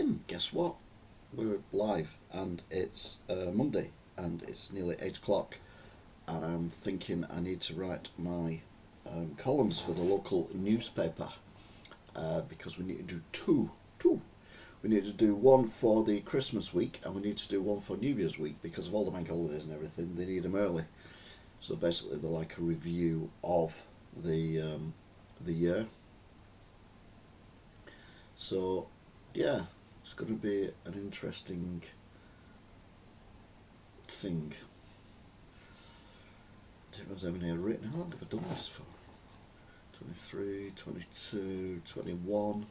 in. Guess what? We're live, and it's Monday, and it's nearly 8 o'clock, and I'm thinking I need to write my columns for the local newspaper because we need to do two. We need to do one for the Christmas week, and we need to do one for New Year's week because of all the bank holidays and everything. They need them early, so basically they're like a review of the year. So yeah, it's going to be an interesting thing. I don't know if I've ever written. How long have I done this for? 23, 22, 21.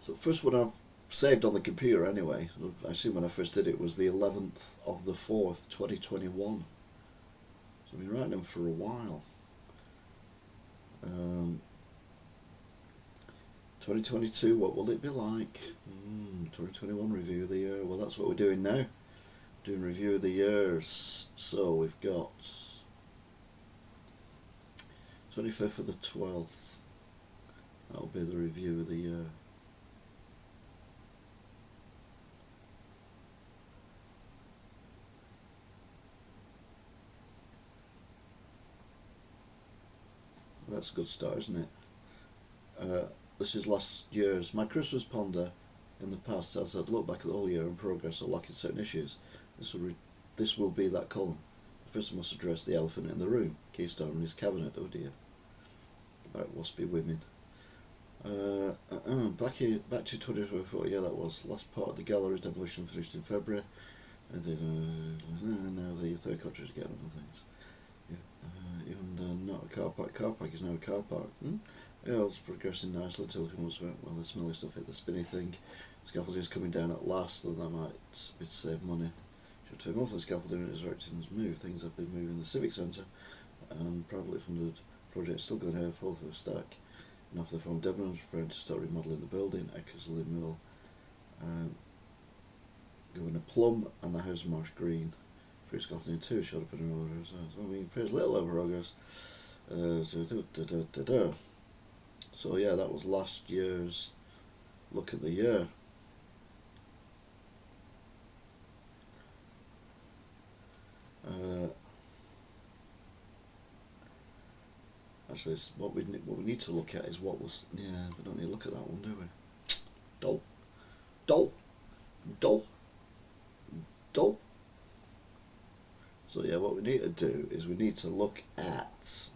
So the first one I've saved on the computer anyway. I assume when I first did it was the 11th of the 4th, 2021. So I've been writing them for a while. 2022, what will it be like? 2021 review of the year. Well, that's what we're doing now. Doing review of the years. So we've got 25th of the 12th. That'll be the review of the year. That's a good start, isn't it? This is last year's. My Christmas ponder in the past, as I'd look back at the whole year and progress or lacking certain issues, this will be that column. First I must address the elephant in the room, Keystone and his cabinet, oh dear. About waspy women. Back to 2024, yeah, that was last part of the gallery's demolition finished in February. And then now the third country is getting other things. Even not a car park. Car park is now a car park. Yeah, it's progressing nicely until a few months ago. Well, the smelly stuff hit the spinny thing. Scaffolding is coming down at last, and that might save money. Should take off the scaffolding as directions move. Things have been moving in the Civic Centre, and privately funded projects still going ahead full for a stack. And after the firm Debenhams preparing to start remodelling the building, Eckersley Mill going to Plum, and the House of Marsh Green. Free scaffolding too showed up in a row. So I mean, pretty little over August. So yeah, that was last year's look at the year. Actually, what we need to look at is what was. Yeah, we don't need to look at that one, do we? Dull. So yeah, what we need to do is we need to look at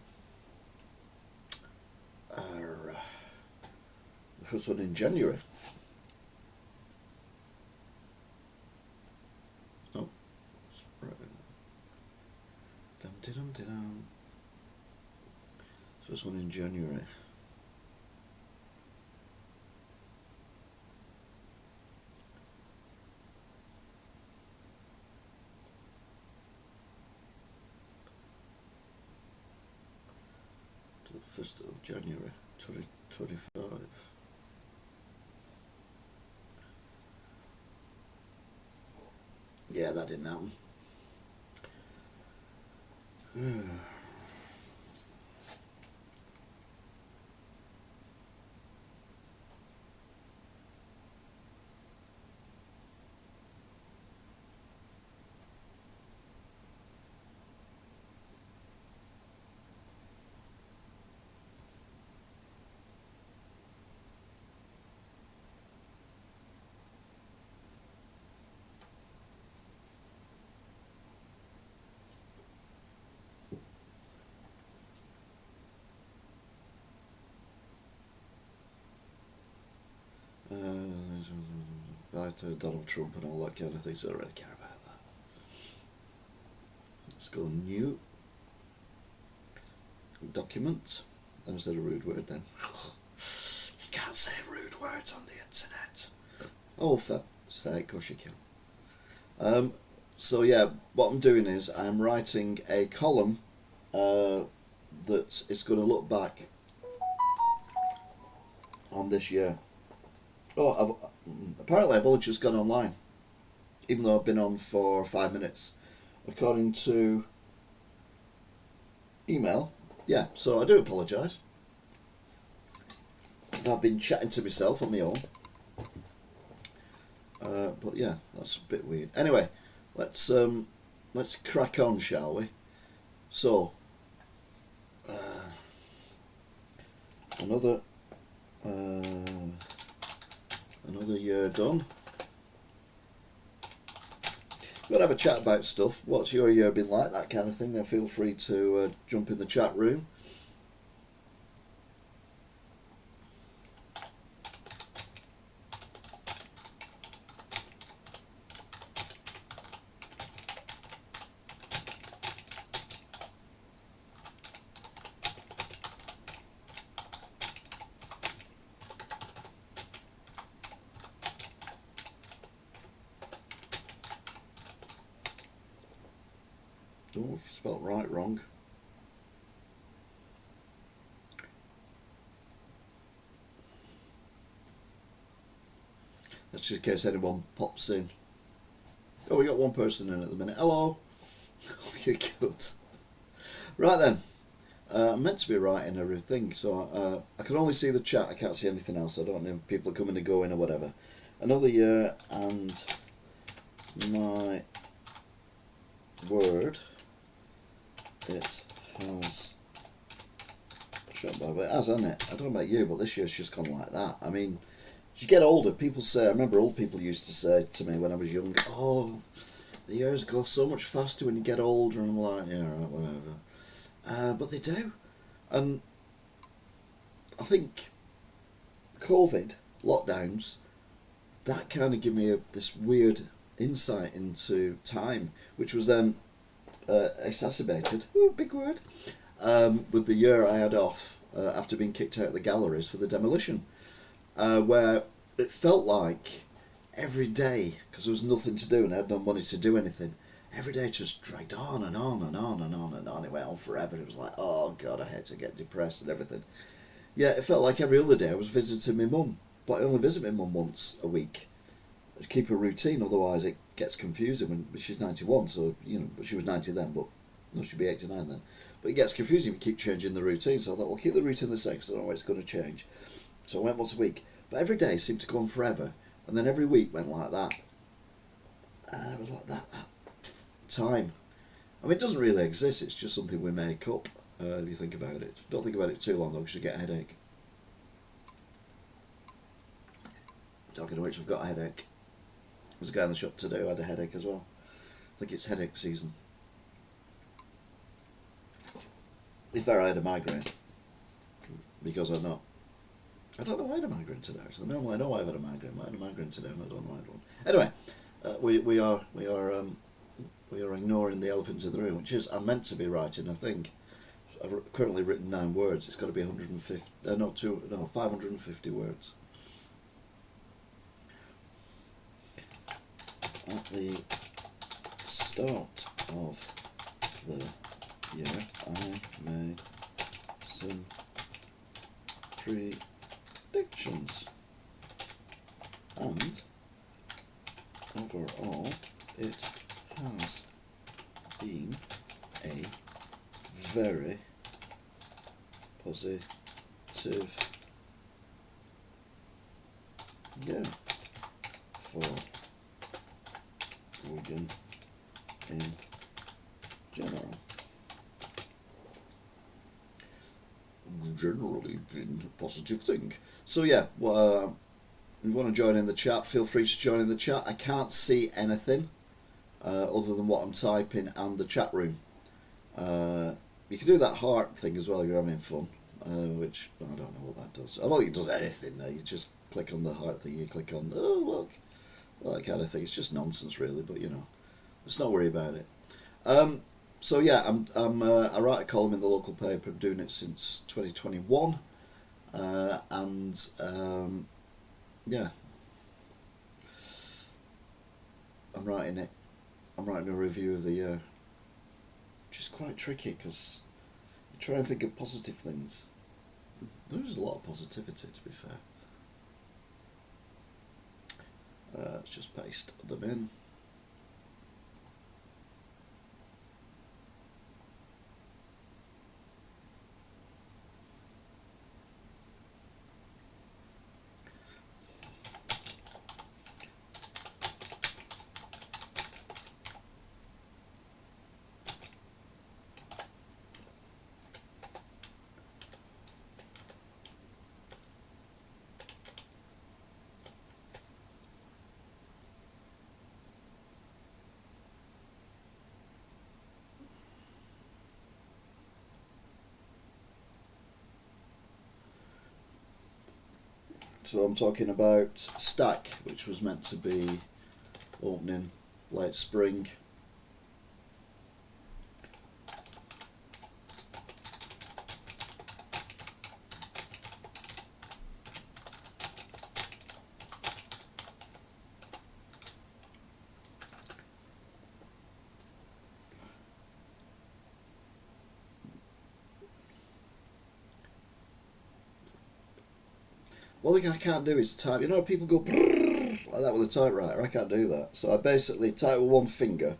the first one in January. Oh, right. First one in January. To the 1st of January 2025. Yeah, that didn't happen. Back to Donald Trump and all that kind of thing, so I don't really care about that. Let's go new document. And is there a rude word then? You can't say rude words on the internet. Oh, for sake, of course you can. So yeah, what I'm doing is I'm writing a column that is going to look back on this year. Apparently I've only just gone online, even though I've been on for 5 minutes, according to email. Yeah, so I do apologise. I've been chatting to myself on my own. But yeah, that's a bit weird. Anyway, let's crack on, shall we? So, another year done. We're going to have a chat about stuff. What's your year been like? That kind of thing. Then feel free to jump in the chat room. Oh, I've spelt right wrong. That's just in case anyone pops in. Oh, we got one person in at the minute. Hello. Oh, you're good. Right then. I'm meant to be writing everything, so I can only see the chat. I can't see anything else. I don't know if people are coming and going or whatever. Another year, and my word. It has shot by, but it has, hasn't it? I don't know about you, but this year's just gone like that. I mean, as you get older, people say, I remember old people used to say to me when I was young, oh, the years go so much faster when you get older, and I'm like, yeah, right, whatever. But they do. And I think COVID, lockdowns, that kind of gave me this weird insight into time, which was then exacerbated, big word, with the year I had off after being kicked out of the galleries for the demolition, where it felt like every day, because there was nothing to do and I had no money to do anything, every day just dragged on and on and on and on and on. It went on forever. It was like, oh God, I hate to get depressed and everything. Yeah, it felt like every other day I was visiting my mum, but I only visit my mum once a week. To keep a routine, otherwise it gets confusing when she's 91, so, you know, but she was 90 then, but, no, she'd be 89 then. But it gets confusing if you keep changing the routine, so I thought, well, keep the routine the same, because I don't know when it's going to change. So I went once a week, but every day seemed to go on forever, and then every week went like that. And it was like that time. I mean, it doesn't really exist, it's just something we make up, if you think about it. Don't think about it too long, though, because you get a headache. Talking of which, I've got a headache. There's a guy in the shop today who had a headache as well. I think it's headache season. If I had a migraine, because I don't know why I had a migraine today. Actually, no, I know I had a migraine. I had a migraine today, and I don't know why I had one. Anyway, we are ignoring the elephant in the room, which is I'm meant to be writing. I think I've currently written 9 words. It's got to be 550 words. At the start of the year, I made some predictions, and overall it has been a very positive year for Wigan in general. Generally been a positive thing. So yeah, well, if you want to join in the chat, feel free to join in the chat. I can't see anything other than what I'm typing and the chat room. You can do that heart thing as well if you're having fun, which I don't know what that does. I don't think it does anything. You just click on the heart thing, you click on, oh look, that kind of thing. It's just nonsense really, but you know, let's not worry about it. So yeah, I write a column in the local paper. I'm doing it since 2021, and yeah, I'm writing it. I'm writing a review of the year, which is quite tricky because you try and think of positive things. There's a lot of positivity, to be fair. Let's just paste them in. So I'm talking about Stack, which was meant to be opening late spring. One thing I can't do is type. You know, people go like that with a typewriter. I can't do that. So I basically type with one finger,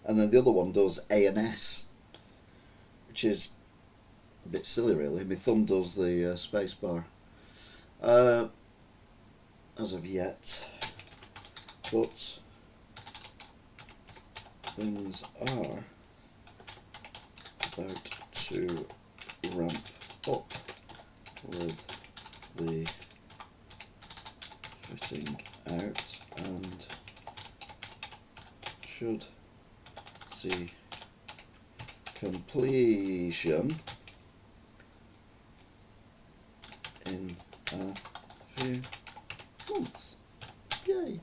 and then the other one does A and S, which is a bit silly, really. My thumb does the space bar. As of yet, but things are about to ramp up with the fitting out and should see completion in a few months. Yay!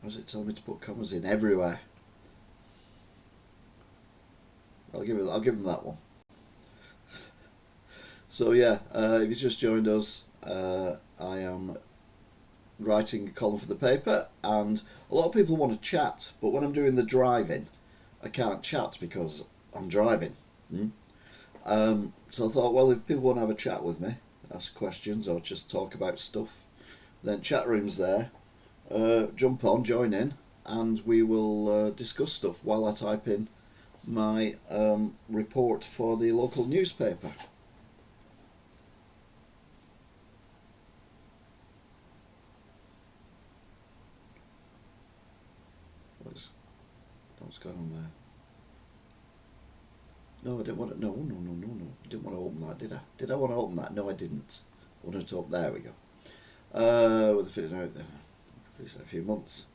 Why does it tell me to put commas in everywhere? I'll give him that one. So yeah, if you just joined us, I am writing a column for the paper, and a lot of people want to chat, but when I'm doing the driving, I can't chat because I'm driving. So I thought, well, if people want to have a chat with me, ask questions or just talk about stuff, then chat room's there. Jump on, join in, and we will discuss stuff while I type in my report for the local newspaper. What's going on there? No, I didn't want to. No. I didn't want to open that, did I? Did I want to open that? No, I didn't. I wanted to open. There we go. With the fitting out there, in a few months.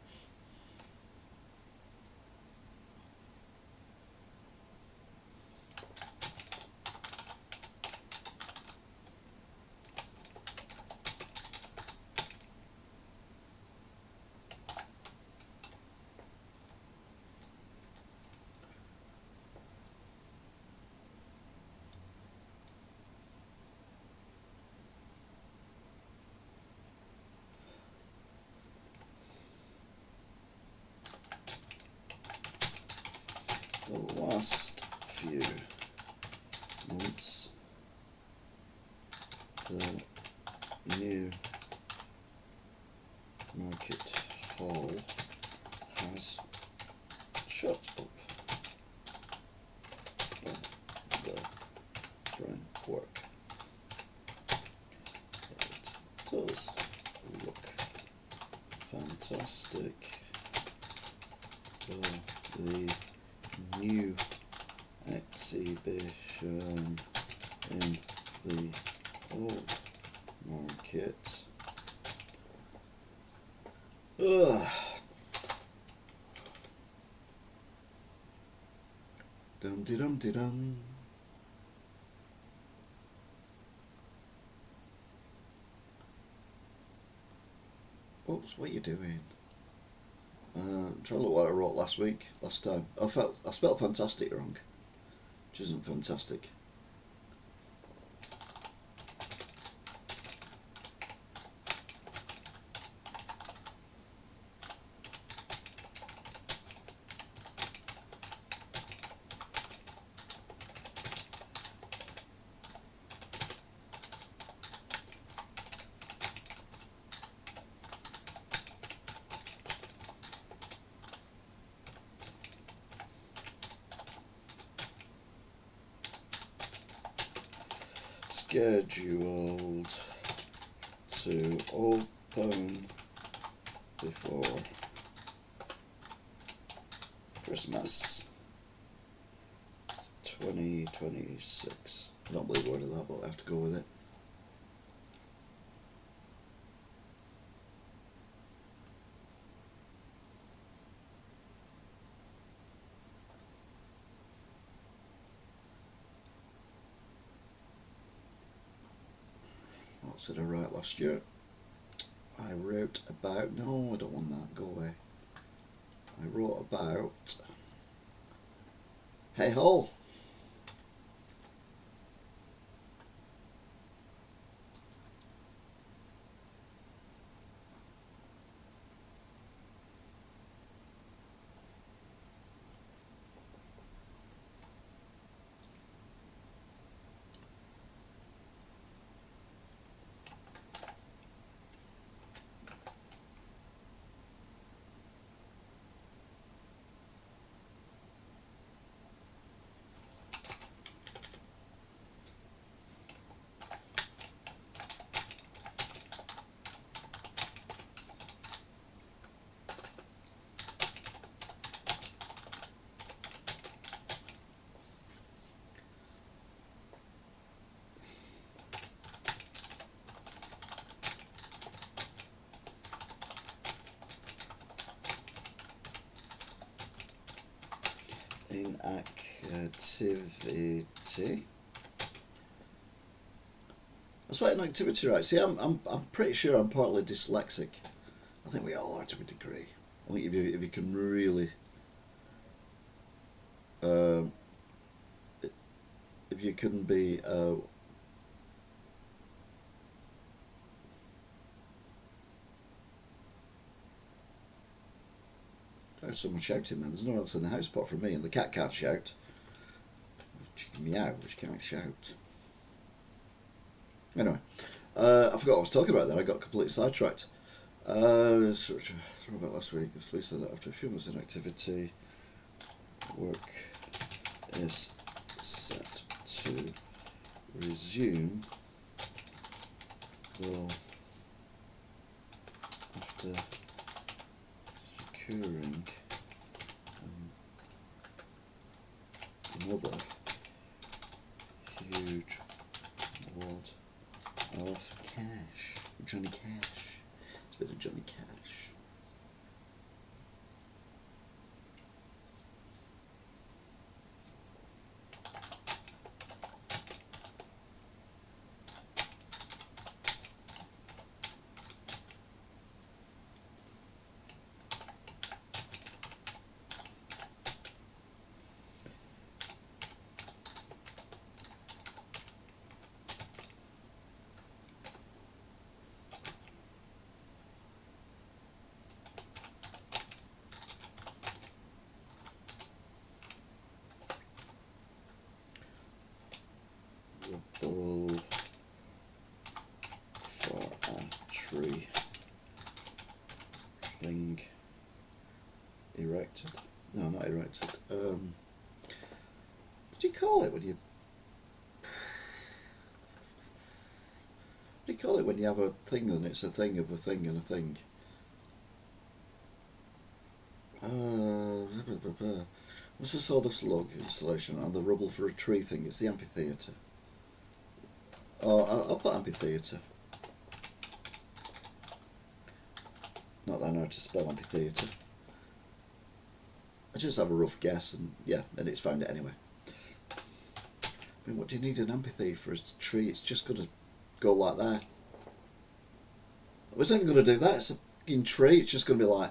The last few months, the new market hall has shut up the framework. It does look fantastic, though the new exhibition in the old market. Dum de dum de dum. Oops, what are you doing? I'm trying to look what I wrote last time. I spelled fantastic wrong, which isn't fantastic. Scheduled to open before Christmas. 2026. I don't believe a word of that, but I have to go with it. What did I write last year? I wrote about... No, I don't want that. Go away. I wrote about... Hey ho! Inactivity. That's what inactivity, right? See, I'm pretty sure I'm partly dyslexic. I think we all are to a degree. I think if you can really, if you can be, there's someone shouting then. There's no one else in the house apart from me, and the cat can't shout. She can meow, but she can't shout. Anyway, I forgot what I was talking about then. I got completely sidetracked. Sorry about last week. Please said that after a few months in activity, work is set to resume, though after securing another huge wad of cash. Johnny Cash. It's a bit of Johnny Cash. Ball for a tree thing erected. No, not erected. What do you call it when you? What do you call it when you have a thing and it's a thing of a thing and a thing? What's the sawdust log installation and the rubble for a tree thing? It's the amphitheatre. Oh, I'll put amphitheatre. Not that I know how to spell amphitheatre. I just have a rough guess, and yeah, and it's found it anyway. I mean, what do you need an amphitheatre for a tree? It's just going to go like that. It's only going to do that. It's a fucking tree. It's just going to be like.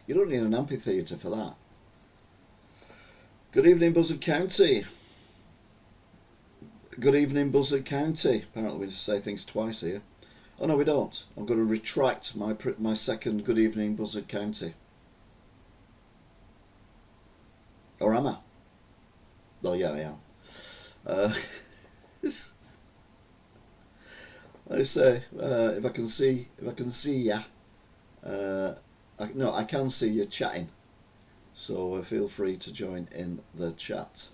You don't need an amphitheatre for that. Good evening, Buzzard County. Good evening, Buzzard County. Apparently we just say things twice here. Oh no, we don't. I'm going to retract my second good evening, Buzzard County. Or am I? Oh yeah, I am. I say if I can see ya. I can see you chatting. So feel free to join in the chat.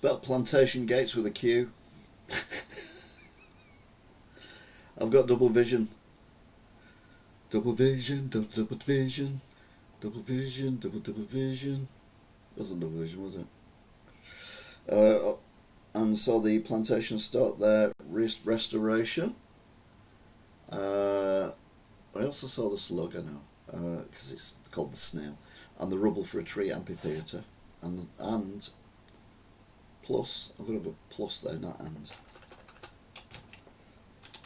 Spelt plantation gates with a Q. I've got double vision. Double vision, double vision, double vision, double vision. Wasn't double vision, was it? And so the plantation start their restoration. I also saw the slug, I know, because it's called the snail, and the rubble for a tree amphitheatre, and plus, I'm going to go plus there, not and,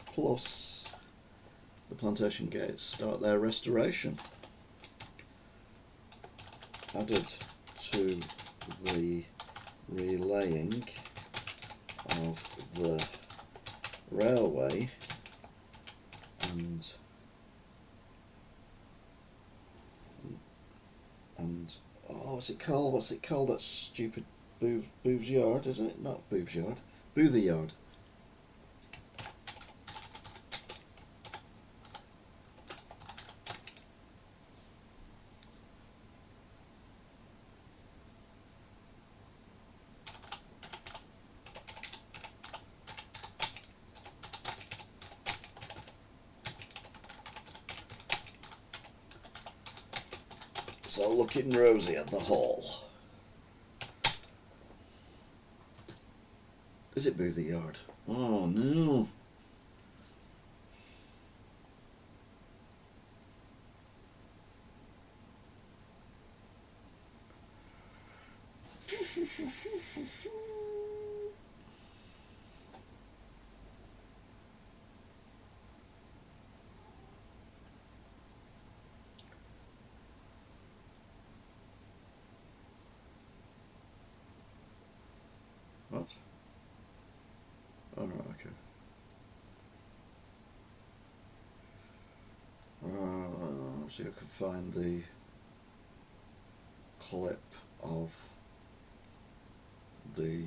plus the plantation gates start their restoration. Added to the relaying of the railway and oh, what's it called? What's it called? That stupid Booth's Yard, isn't it? Not Booth's Yard. Boothie Yard. It's all looking rosy at the hall. Is it Boothie Yard? Oh no. What? Oh, right, okay. See if I can find the clip of the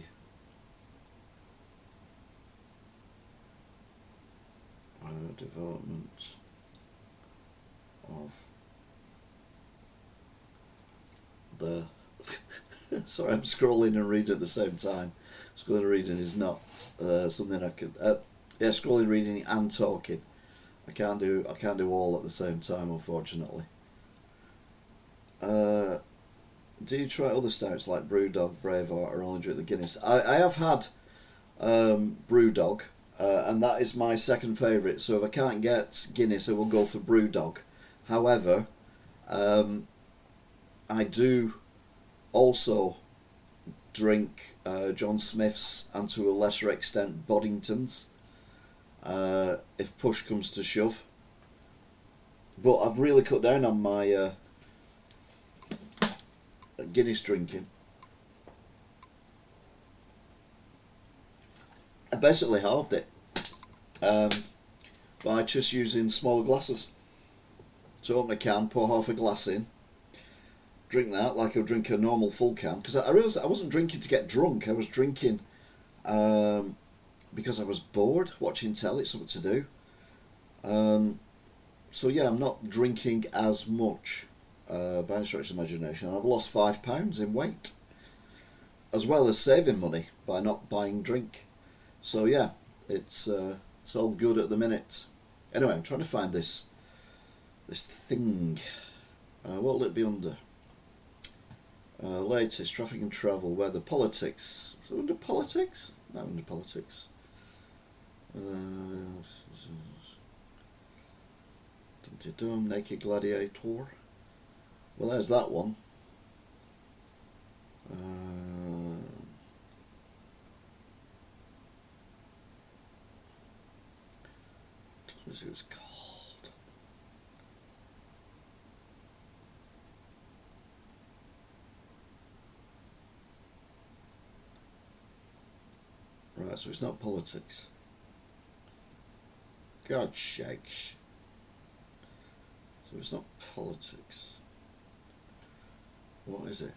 development of the sorry, I'm scrolling and reading at the same time. Scrolling and reading is not something I could. Yeah, scrolling, reading, and talking. I can't do all at the same time, unfortunately. Do you try other stouts like Brewdog, Braveheart, or only drink the Guinness? I have had Brewdog, and that is my second favourite. So if I can't get Guinness, I will go for Brewdog. However, I do also drink John Smith's and to a lesser extent Boddington's if push comes to shove. But I've really cut down on my Guinness drinking. I basically halved it by just using smaller glasses. So open a can, pour half a glass in, drink that like I would drink a normal full can, because I realised I wasn't drinking to get drunk. I was drinking because I was bored watching telly. It's something to do. So yeah, I'm not drinking as much by any stretch of imagination. I've lost £5 in weight, as well as saving money by not buying drink. So yeah, it's all good at the minute. Anyway, I'm trying to find this thing. What will it be under? Latest traffic and travel, weather, politics. Is it under politics? No, under politics. Naked Gladiator. Well, there's that one. What was it called? Right, so it's not politics. God shakes. So it's not politics. What is it?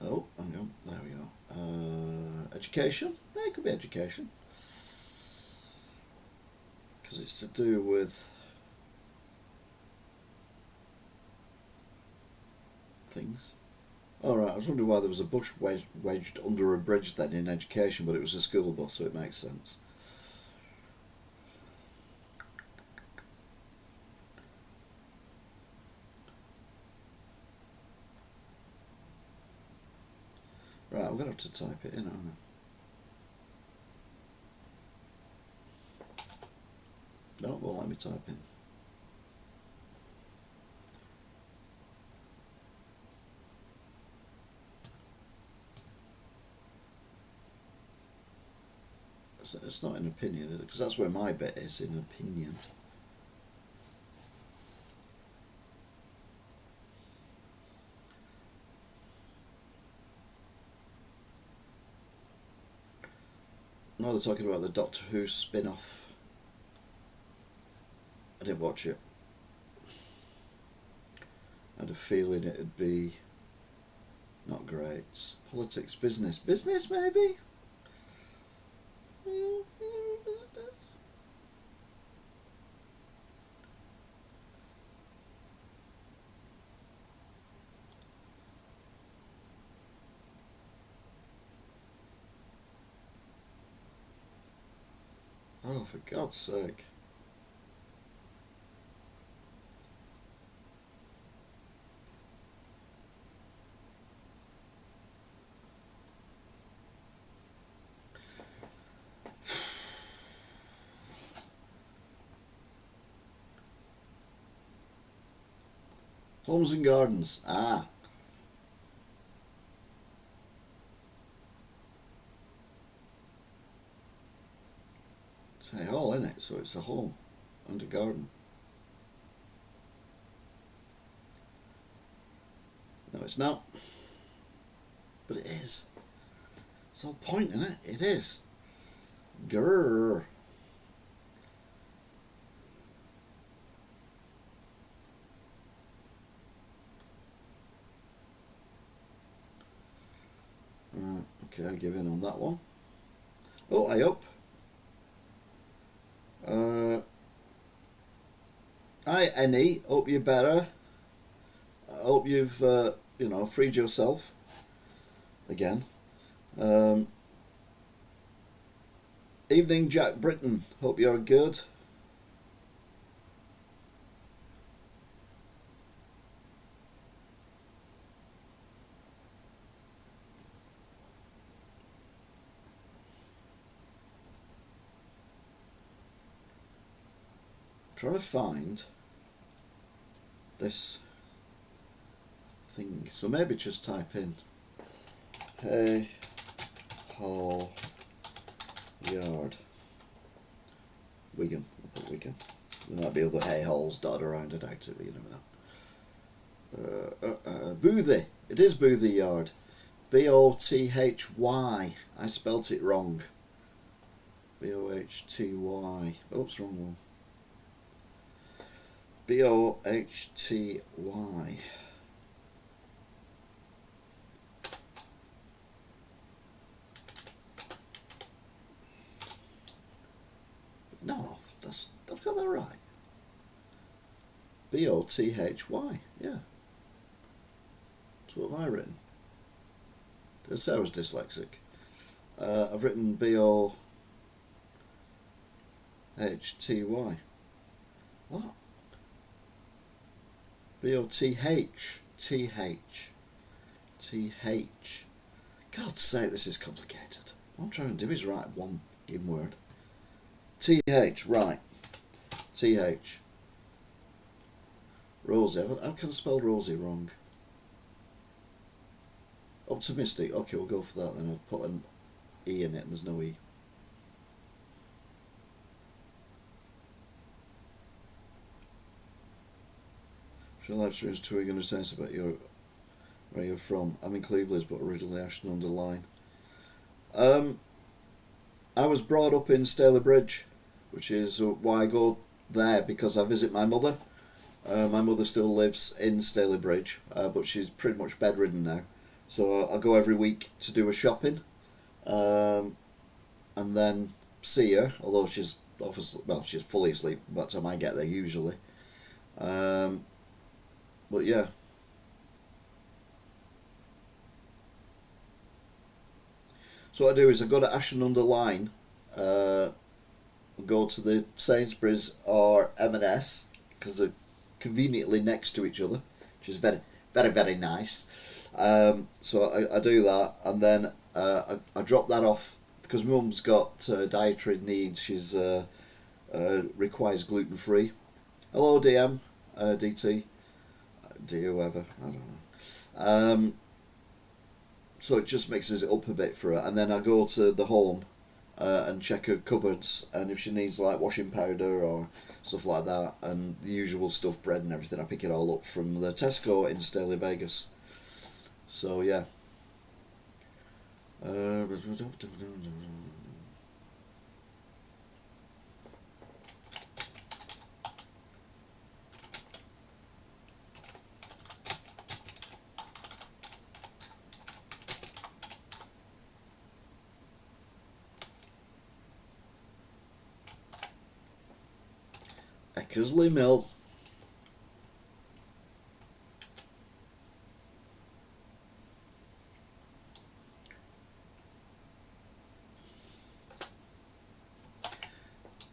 Oh, hang on. There we go. Education? Yeah, it could be education. Because it's to do with things. Alright, I was wondering why there was a bush wedged under a bridge then in education, but it was a school bus, so it makes sense. Right, I'm going to have to type it in, aren't I? No, it won't let me type in. It's not an opinion, because that's where my bit is, in opinion. No, they're talking about the Doctor Who spin-off. I didn't watch it. I had a feeling it'd be not great. Politics, business. Business, maybe? Business. Oh, for God's sake. Homes and Gardens. Ah. It's a hall, isn't it? So it's a home and a garden. No, it's not. But it is. It's the whole point, isn't it? It is. Grrr. Right, okay, I'll give in on that one. Oh, I up. Hi, Annie. Hope you're better. I hope you've, freed yourself again. Evening, Jack Britton. Hope you're good. Trying to find this thing. So maybe just type in Hay Hall Yard, Wigan. We'll put Wigan. There might be other hay halls dotted around it actively, you never know. Boothie. It is Boothie Yard. B-O-T-H-Y. I spelt it wrong. B-O-H-T-Y. Oops, wrong one. B-O-H-T-Y. No, I've got that right. B-O-T-H-Y, yeah. That's what have I written. Did I say I was dyslexic? I've written B-O-H-T-Y. What? B-O-T-H. T-H. T-H. God's sake, this is complicated. What I'm trying to do is write one in word. T-H, right. T-H. Rosie. How can I spell Rosie wrong? Optimistic. Okay, we'll go for that then. I'll put an E in it and there's no E. Live streams touring going to say about where you're from. I'm in Cleveland, but originally Ashton-under-Lyne. I was brought up in Stalybridge, which is why I go there, because I visit my mother. My mother still lives in Stalybridge, but she's pretty much bedridden now. So I go every week to do a shopping, and then see her, although she's obviously, she's fully asleep by the time I get there usually. But yeah. So what I do is I go to Ashton-under-Lyne, go to the Sainsbury's or M&S, because they're conveniently next to each other, which is very, very, very nice. So I do that, and then I drop that off, because Mum's got dietary needs. She's requires gluten-free. Hello DM, DT, D whoever, I don't know. So it just mixes it up a bit for her, and then I go to the home and check her cupboards, and if she needs like washing powder or stuff like that, and the usual stuff, bread and everything, I pick it all up from the Tesco in Staley Vegas. So yeah. Eckersley Mill.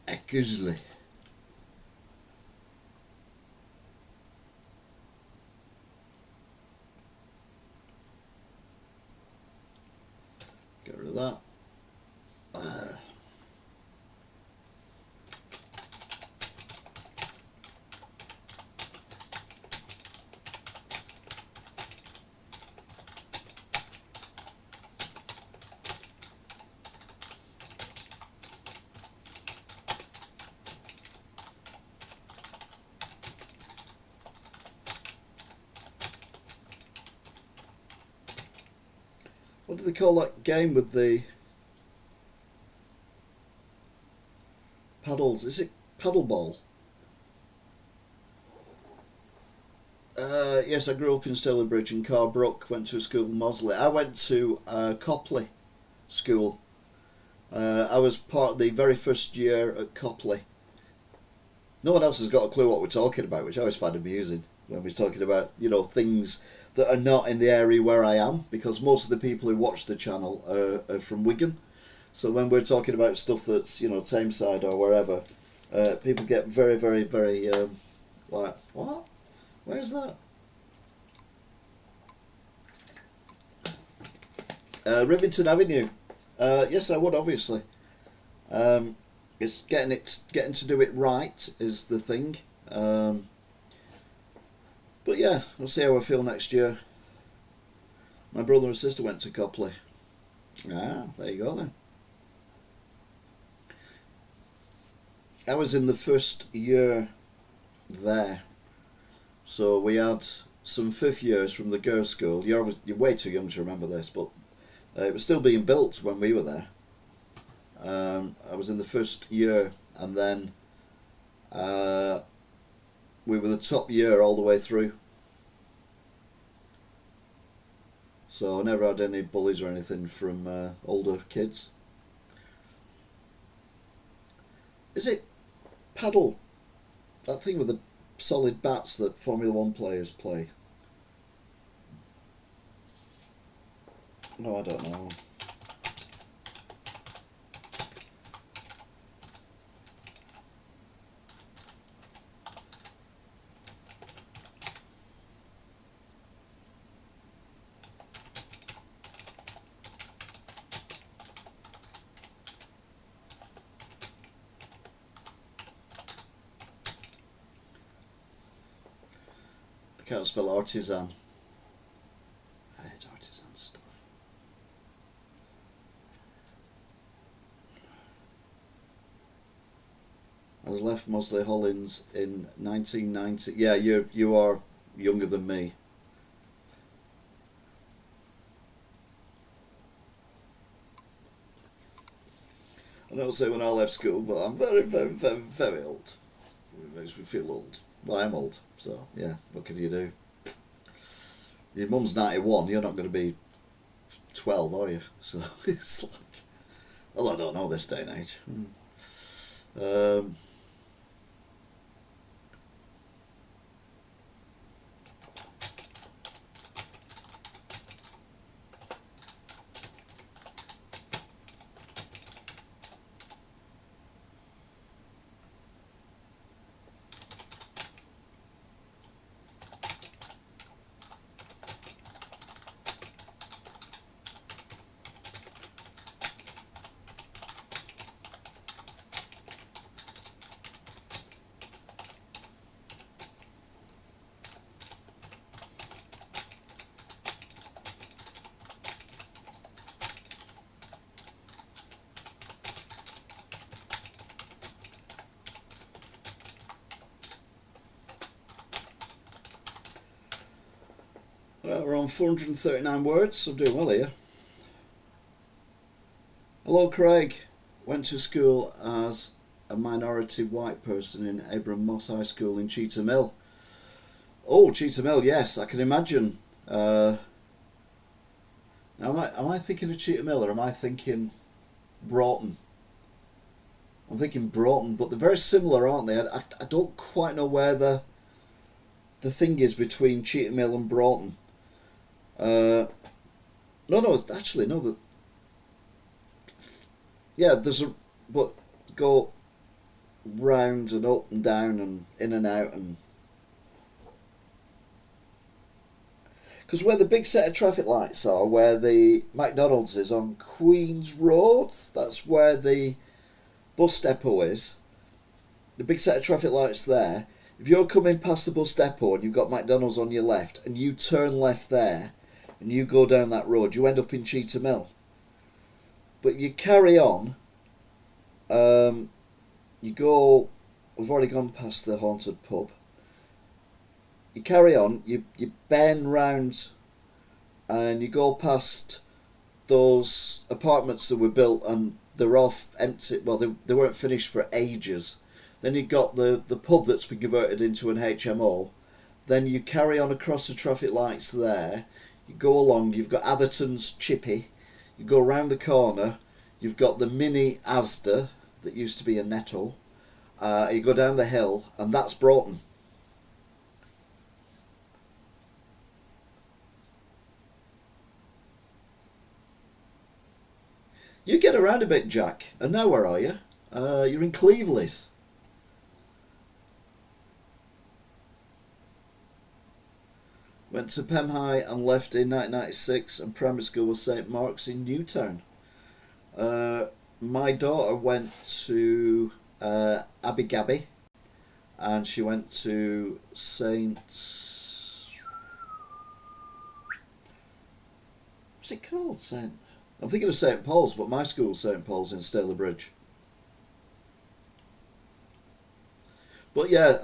Eckersley. Get rid of that. What do they call that game with the paddles? Is it paddleball? Yes, I grew up in Stalybridge and Carbrook, went to a school in Mosley. I went to Copley School. I was part of the very first year at Copley. No one else has got a clue what we're talking about, which I always find amusing when we're talking about, you know, things that are not in the area where I am, because most of the people who watch the channel are from Wigan. So when we're talking about stuff that's, you know, Tameside or wherever, people get very, very, very like, what? Where's that? Rivington Avenue. Yes, I would, obviously. It's getting to do it right is the thing. But yeah, we'll see how I feel next year. My brother and sister went to Copley. Ah, there you go then. I was in the first year there. So we had some fifth years from the girls' school. You're way too young to remember this, but it was still being built when we were there. I was in the first year, and then we were the top year all the way through. So I never had any bullies or anything from older kids. Is it paddle? That thing with the solid bats that Formula One players play? No, I don't know. I can't spell artisan. I hate artisan stuff. I left Mosley Hollins in 1990. Yeah, you are younger than me. I don't say when I left school, but I'm very, very, very, very old. It makes me feel old. Well, I'm old, so yeah, what can you do? Your mum's 91, you're not going to be 12, are you? So it's like, well, I don't know this day and age. We're on 439 words. I'm doing well here. Hello, Craig. Went to school as a minority white person in Abram Moss High School in Cheetah Mill. Oh, Cheetah Mill, yes, I can imagine. Now, am I thinking of Cheetah Mill or am I thinking Broughton? I'm thinking Broughton, but they're very similar, aren't they? I don't quite know where the thing is between Cheetah Mill and Broughton. No, actually, no. There's a, but go round and up and down and in and out, and because where the big set of traffic lights are, where the McDonald's is on Queen's Road, that's where the bus depot is. The big set of traffic lights there. If you're coming past the bus depot and you've got McDonald's on your left and you turn left there and you go down that road, you end up in Cheetah Mill. But you carry on, we've already gone past the haunted pub. You carry on, you bend round and you go past those apartments that were built and they're off empty. Well, they weren't finished for ages. Then you've got the pub that's been converted into an HMO. Then you carry on across the traffic lights there. You go along, you've got Atherton's Chippy. You go round the corner, you've got the mini Asda that used to be a Netto. You go down the hill and that's Broughton. You get around a bit, Jack. And now where are you? You're in Cleveleys. Went to Pem High and left in 1996, and primary school was St Mark's in Newtown. My daughter went to Abbey, and she went to what's it called? I'm thinking of St Paul's, but my school's St Paul's in Stalybridge. But yeah,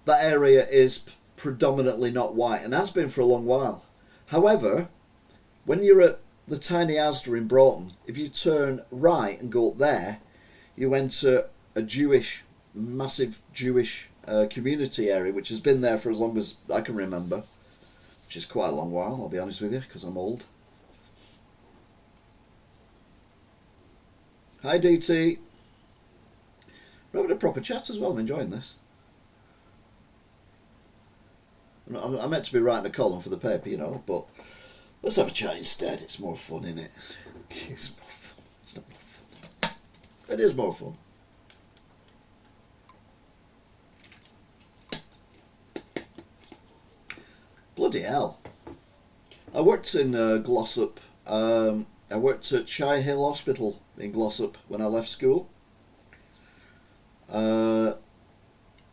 that area is predominantly not white and has been for a long while. However, when you're at the tiny Asda in Broughton, if you turn right and go up there, you enter a massive Jewish community area, which has been there for as long as I can remember, which is quite a long while, I'll be honest with you, because I'm old. Hi DT. We're having a proper chat as well, I'm enjoying this. I meant to be writing a column for the paper, but let's have a chat instead. It's more fun, isn't it? It's more fun. It's not more fun. It is more fun. Bloody hell. I worked in Glossop. I worked at Shire Hill Hospital in Glossop when I left school,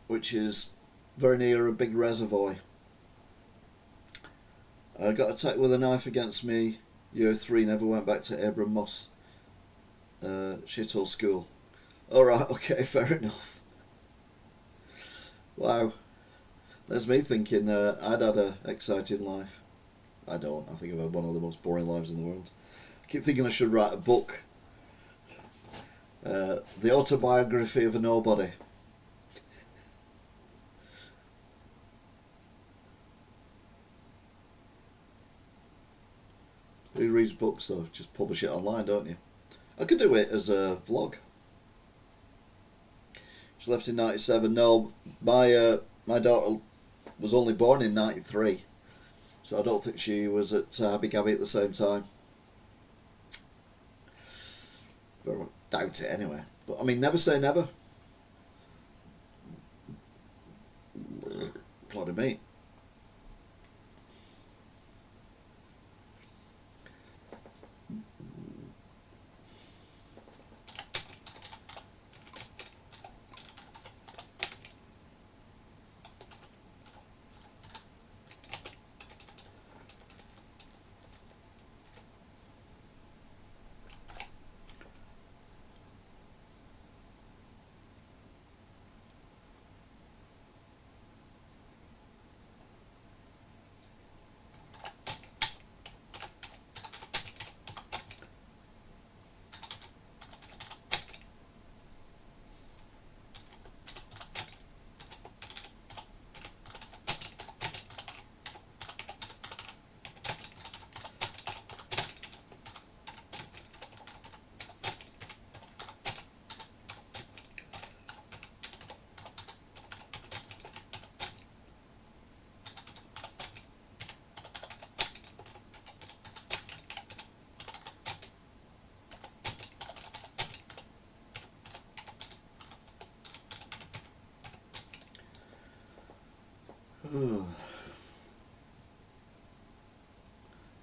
which is very near a big reservoir. I got attacked with a knife against me, year 3, never went back to Abram Moss shithole school. Alright, okay, fair enough. Wow. There's me thinking I'd had an exciting life. I don't. I think I've had one of the most boring lives in the world. I keep thinking I should write a book. The autobiography of a nobody. Who reads books though? Just publish it online, don't you? I could do it as a vlog. She left in 97. No, my daughter was only born in 93, so I don't think she was at Abbey Gabby at the same time. But I doubt it anyway. But I mean, never say never. Pardon me. I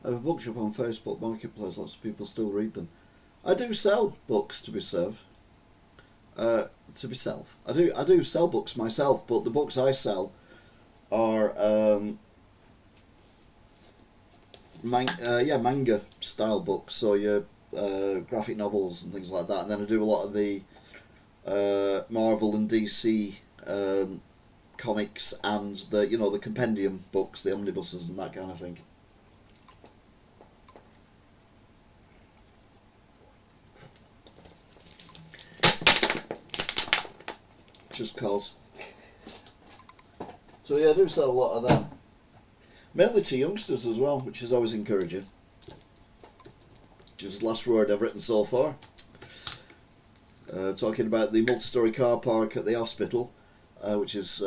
have a bookshop on Facebook Marketplace. Lots of people still read them. I do sell books to be served. I do sell books myself, but the books I sell are manga style books. So your graphic novels and things like that. And then I do a lot of the Marvel and DC comics and the compendium books, the omnibuses and that kind of thing. Just cause. So yeah, I do sell a lot of them. Mainly to youngsters as well, which is always encouraging. Which is the last word I've written so far. Talking about the multi-storey car park at the hospital, which is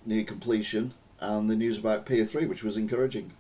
near completion, and the news about Pier 3, which was encouraging.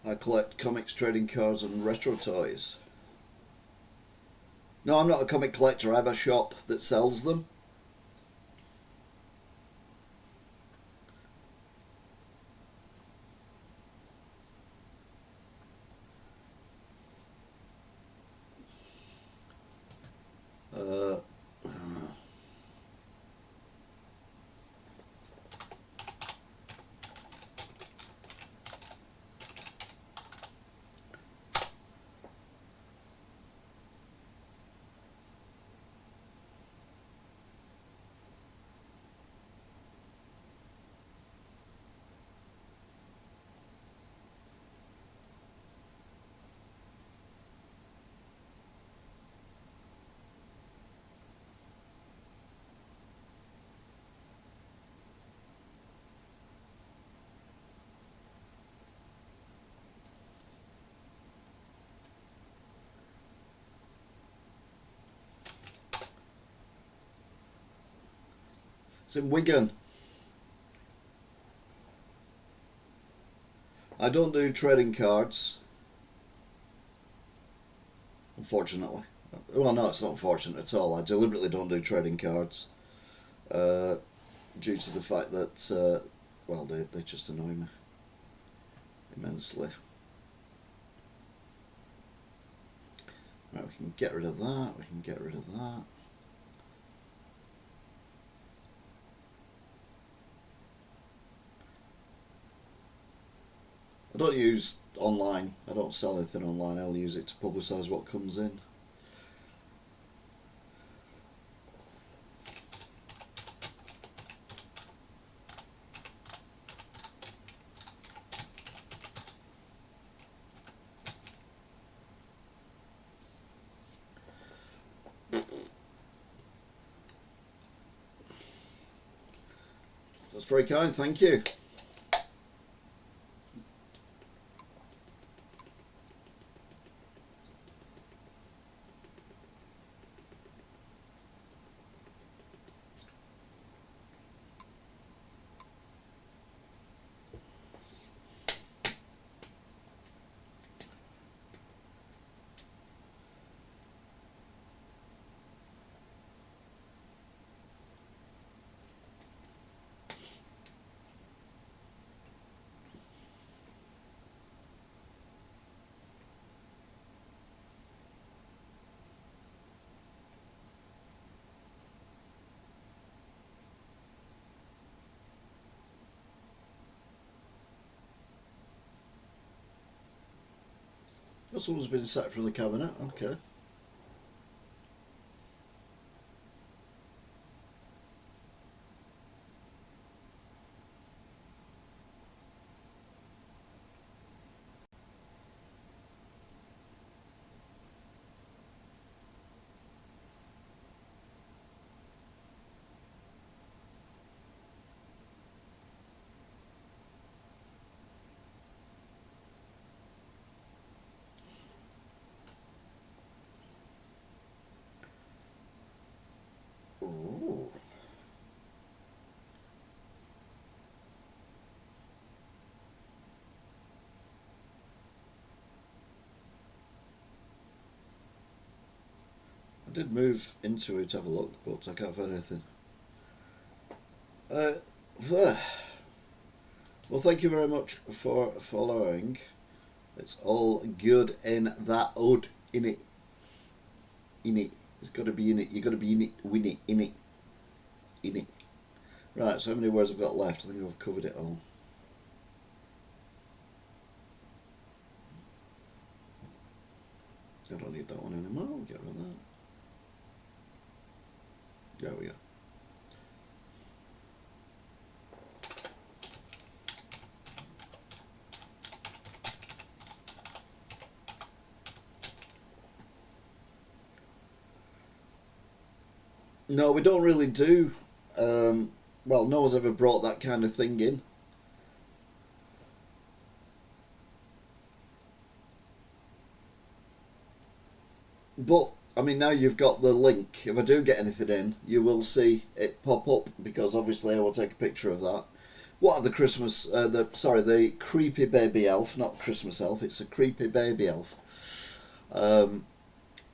I collect comics, trading cards and retro toys. No, I'm not a comic collector. I have a shop that sells them. It's in Wigan. I don't do trading cards, unfortunately. Well, no, it's not unfortunate at all. I deliberately don't do trading cards due to the fact that, they just annoy me immensely. Right, we can get rid of that, we can get rid of that. I don't use online, I don't sell anything online, I'll use it to publicise what comes in. That's very kind, thank you. Oh, someone's been sacked from the cabinet, okay. did move into it to have a look, but I can't find anything. Well, thank you very much for following. It's all good in that hood, in it. It's got to be in it. You got to be in it, win it, in it. Right. So how many words I've got left? I think I've covered it all. I don't need that one anymore. We'll get rid of that. There we go. No, we don't really do. Well, no one's ever brought that kind of thing in. But, I mean, now you've got the link. If I do get anything in, you will see it pop up, because obviously I will take a picture of that. What are the Christmas, the creepy baby elf, not Christmas elf, it's a creepy baby elf.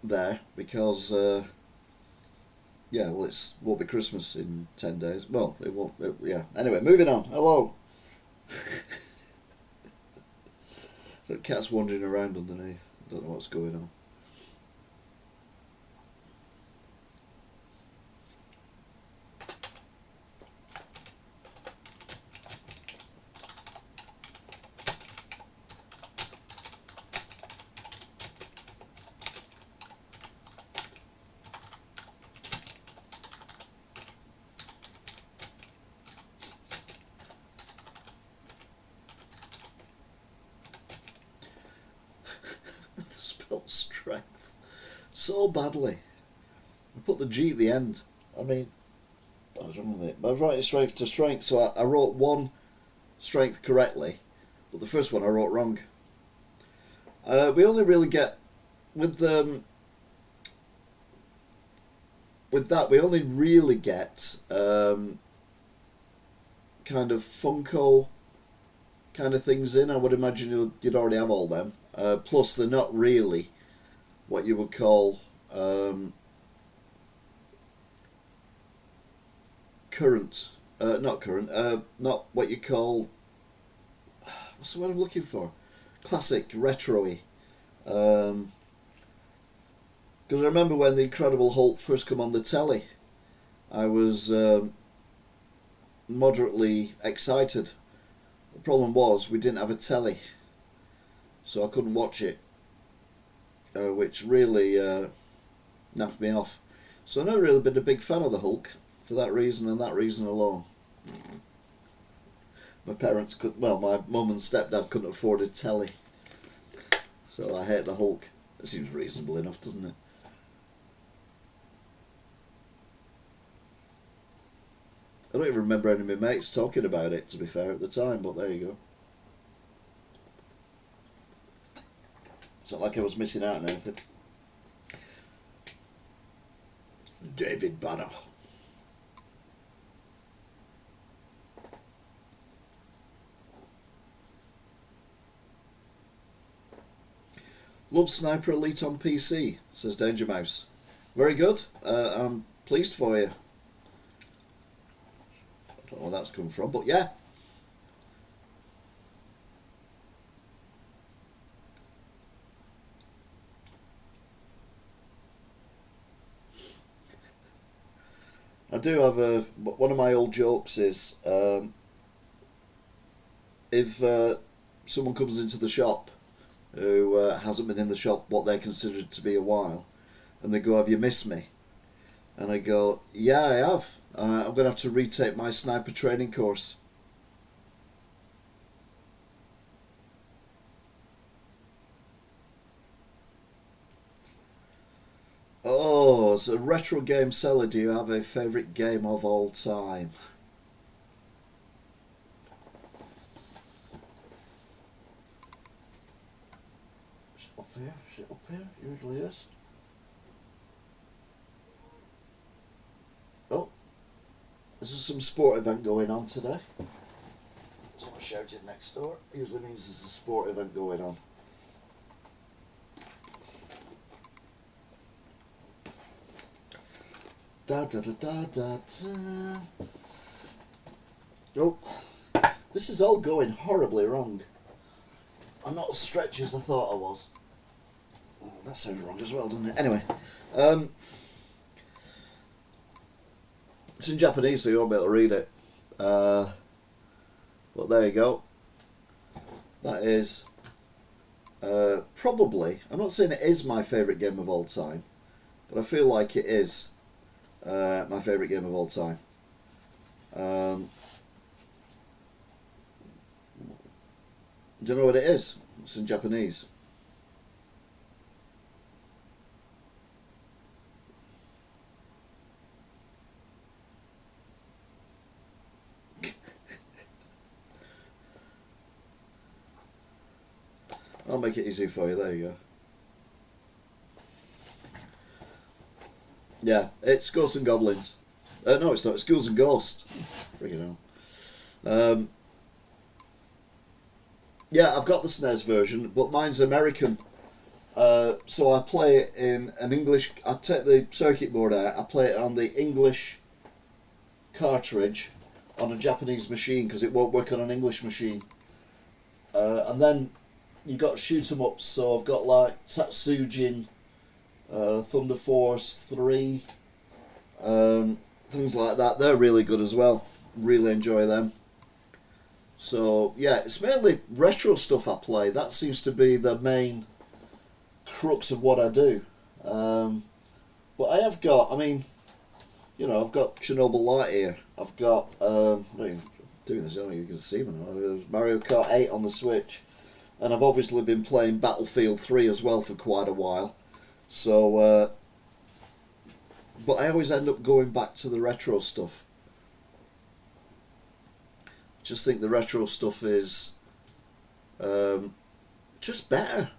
There, because, yeah, well, won't be Christmas in 10 days. Well, it won't, yeah. Anyway, moving on. Hello. So cat's wandering around underneath. Don't know what's going on. Strength so badly. I put the G at the end. I mean, I was wrong with it. But I was writing strength to strength, so I wrote one strength correctly, but the first one I wrote wrong. We only really get with that. We only really get kind of Funko kind of things in. I would imagine you'd already have all them. Plus, they're not really what you would call not what you call, what's the word I'm looking for? Classic, retro-y. Because I remember when the Incredible Hulk first came on the telly, I was moderately excited. The problem was we didn't have a telly, so I couldn't watch it, which really naffed me off. So I've never really been a big fan of the Hulk for that reason and that reason alone. My parents my mum and stepdad couldn't afford a telly, so I hate the Hulk. It seems reasonable enough, doesn't it? I don't even remember any of my mates talking about it, to be fair, at the time, but there you go. It's not like I was missing out on anything. David Banner. Love Sniper Elite on PC, says Danger Mouse. Very good. I'm pleased for you. I don't know where that's come from, but yeah. I do have one of my old jokes is if someone comes into the shop who hasn't been in the shop what they considered to be a while, and they go, "Have you missed me?" And I go, "Yeah, I have. I'm going to have to retake my sniper training course." Oh, as a retro game seller, do you have a favourite game of all time? Is it up here? Is it up here? Usually is. Oh, there's some sport event going on today. Someone shouted next door. Usually means there's a sport event going on. Da da da da da da. Oh, this is all going horribly wrong. I'm not as stretchy as I thought I was. Oh, that sounds wrong as well, doesn't it? Anyway, it's in Japanese, so you won't be able to read it. But there you go. That is probably, I'm not saying it is my favourite game of all time, but I feel like it is my favourite game of all time. Do you know what it is? It's in Japanese. I'll make it easy for you, there you go. Yeah, it's Ghosts and Goblins. No, it's not, it's Ghouls and Ghosts. Friggin' hell. Yeah, I've got the SNES version, but mine's American. So I play it in an English... I take the circuit board out, I play it on the English cartridge on a Japanese machine, because it won't work on an English machine. And then you got shoot 'em ups, so I've got like Tatsujin, Thunder Force 3, things like that. They're really good as well. Really enjoy them. So yeah, it's mainly retro stuff I play. That seems to be the main crux of what I do. But I have got, I mean, you know, I've got Chernobyl Light here. I've got, I'm not even doing this, I don't know if you can see me now. There's Mario Kart 8 on the Switch. And I've obviously been playing Battlefield 3 as well for quite a while. So, but I always end up going back to the retro stuff. Just think the retro stuff is just better.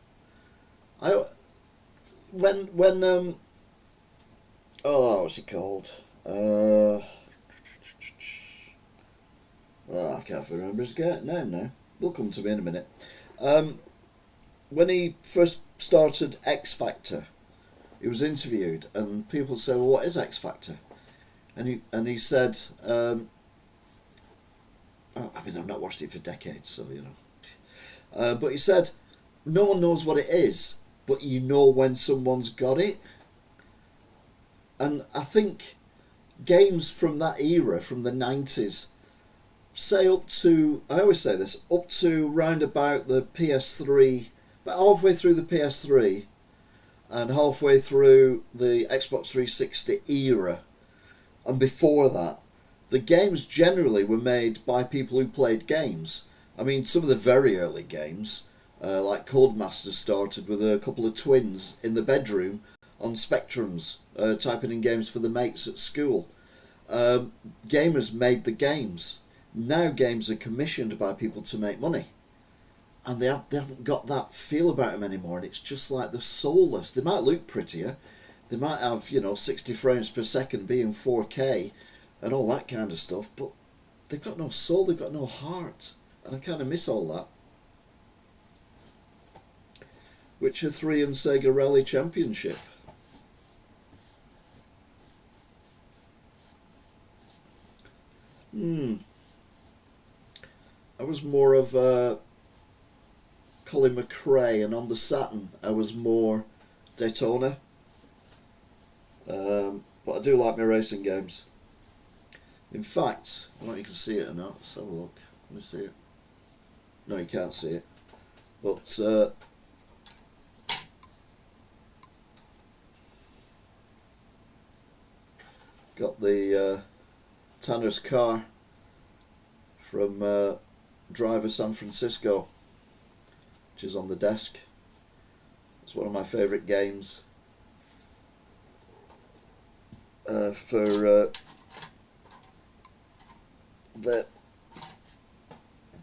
When what's it called? I can't remember his name now. They'll come to me in a minute. When he first started X Factor, he was interviewed, and people say, "Well, what is X Factor?" And he said, I mean, I've not watched it for decades, so you know. But he said, no one knows what it is, but you know when someone's got it. And I think games from that era, from the 90s, say up to, I always say this, up to round about the PS3, about halfway through the PS3 and halfway through the Xbox 360 era, and before that, the games generally were made by people who played games. I mean, some of the very early games, like Codemasters, started with a couple of twins in the bedroom on Spectrums, typing in games for the mates at school. Gamers made the games. Now games are commissioned by people to make money. And they haven't got that feel about them anymore, and it's just like they're soulless. They might look prettier, they might have, you know, 60 frames per second being 4K, and all that kind of stuff, but they've got no soul, they've got no heart, and I kind of miss all that. Witcher 3 and Sega Rally Championship. I was more of Colin McRae, and on the Saturn I was more Daytona. But I do like my racing games. In fact, I don't know if you can see it or not. Let's have a look. Let me see it. No, you can't see it. But got the Tanner's car from Driver San Francisco, which is on the desk. It's one of my favourite games for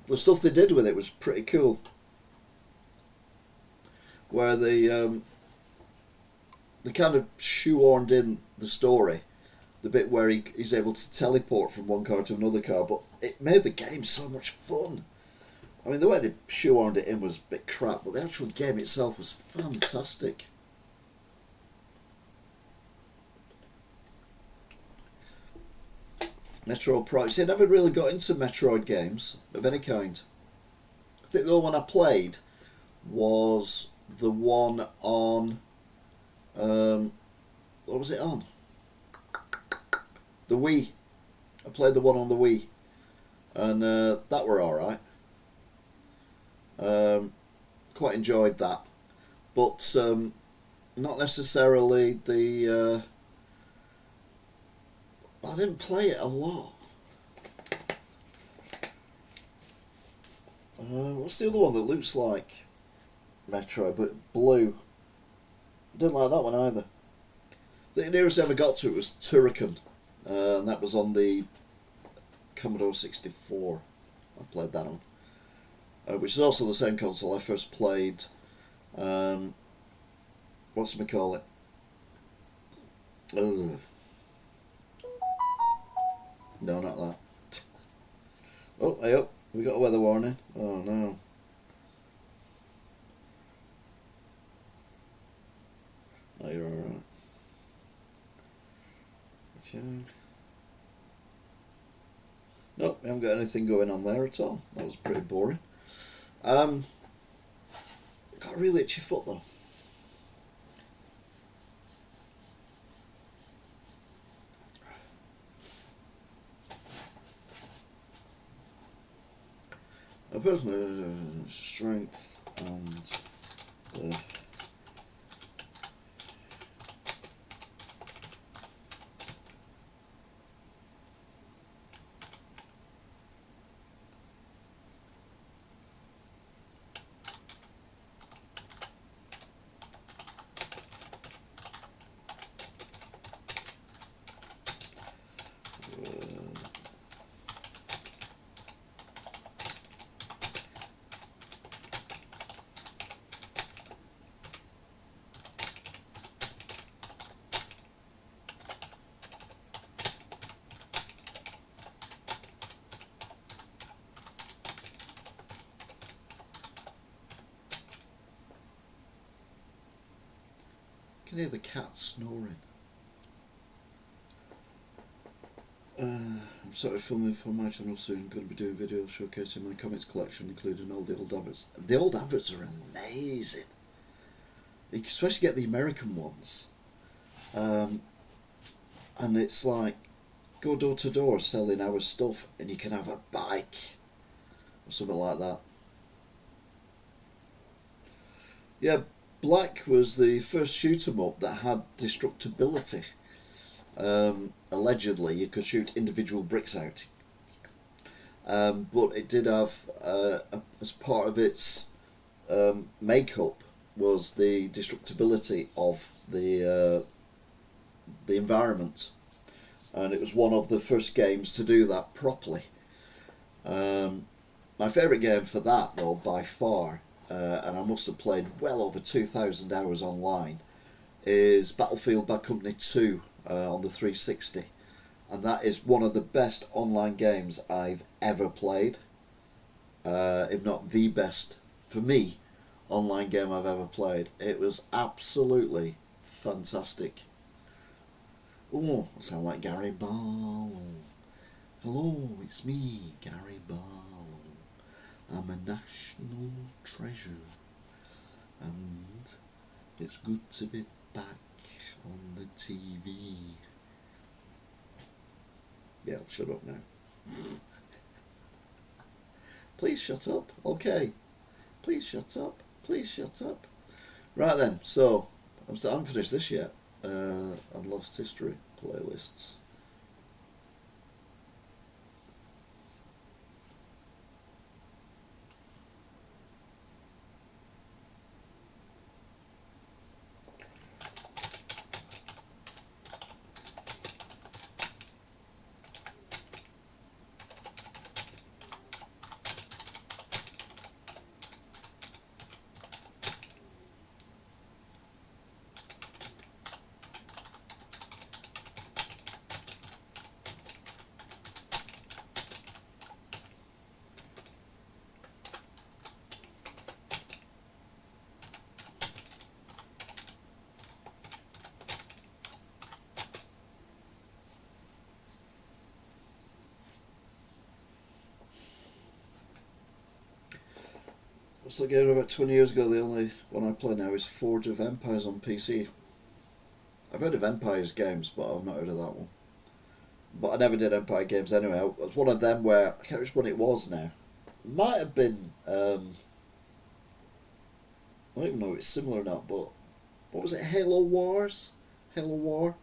the stuff they did with it was pretty cool. Where they kind of shoehorned in the story, the bit where he's able to teleport from one car to another car, but it made the game so much fun. I mean, the way they shoehorned it in was a bit crap, but the actual game itself was fantastic. Metroid Prime. See, I never really got into Metroid games of any kind. I think the only one I played was the one on. What was it on? The Wii. I played the one on the Wii, and that were alright. Quite enjoyed that, but not necessarily the. I didn't play it a lot. What's the other one that looks like Metro but blue? I didn't like that one either. The nearest I ever got to it was Turrican, and that was on the Commodore 64. I played that on, which is also the same console I first played. What's it call it? Ugh. No, not that. Oh, hey up. We got a weather warning. Oh no. No, you're alright. Okay. Nope, we haven't got anything going on there at all. That was pretty boring. Got a really itchy foot though. A person's strength and the I can hear the cat snoring. I'm started filming for my channel soon. Going to be doing videos showcasing my comics collection, including all the old adverts. The old adverts are amazing. You can especially get the American ones. And it's like, go door to door selling our stuff, and you can have a bike or something like that. Yeah, Black was the first shoot 'em up that had destructibility. Allegedly, you could shoot individual bricks out, but it did have, as part of its makeup, was the destructibility of the environment, and it was one of the first games to do that properly. My favourite game for that, though, by far, and I must have played well over 2,000 hours online, is Battlefield Bad Company 2 on the 360, and that is one of the best online games I've ever played, if not the best, for me, online game I've ever played. It was absolutely fantastic. Oh, I sound like Gary Barlow. Hello, it's me, Gary Barlow. I'm a national treasure, and it's good to be back on the TV. Yeah, I'll shut up now. Please shut up. Okay. Please shut up. Please shut up. Right then, so I haven't finished this yet. Lost History playlists. So again, about 20 years ago, the only one I play now is Forge of Empires on PC. I've heard of Empires games, but I've not heard of that one. But I never did Empire games anyway. It was one of them where, I can't remember which one it was now. Might have been, I don't even know if it's similar or not, but what was it, Halo Wars? Halo War?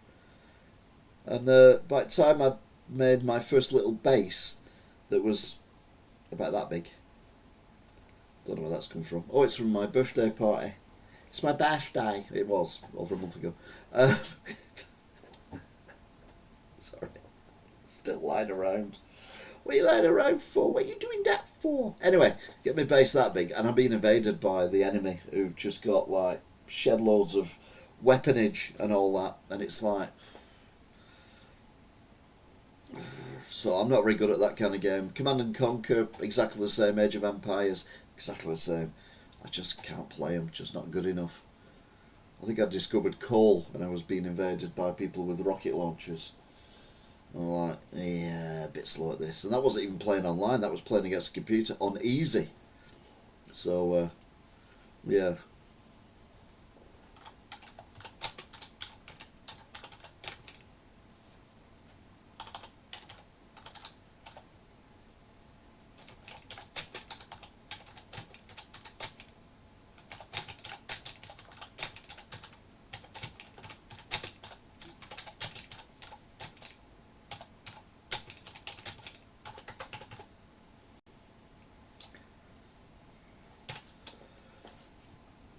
And by the time I'd made my first little base that was about that big. Don't know where that's come from. Oh, it's from my birthday party. It's my birthday. It was over a month ago. Sorry. Still lying around. What are you lying around for? What are you doing that for? Anyway, get my base that big, and I'm being invaded by the enemy who've just got like shed loads of weaponage and all that, and it's like, so I'm not very good at that kind of game. Command and Conquer, exactly the same. Age of Empires, exactly the same. I just can't play them, just not good enough. I think I discovered coal when I was being invaded by people with rocket launchers. And I'm like, yeah, a bit slow at this. And that wasn't even playing online, that was playing against a computer on easy. So, yeah.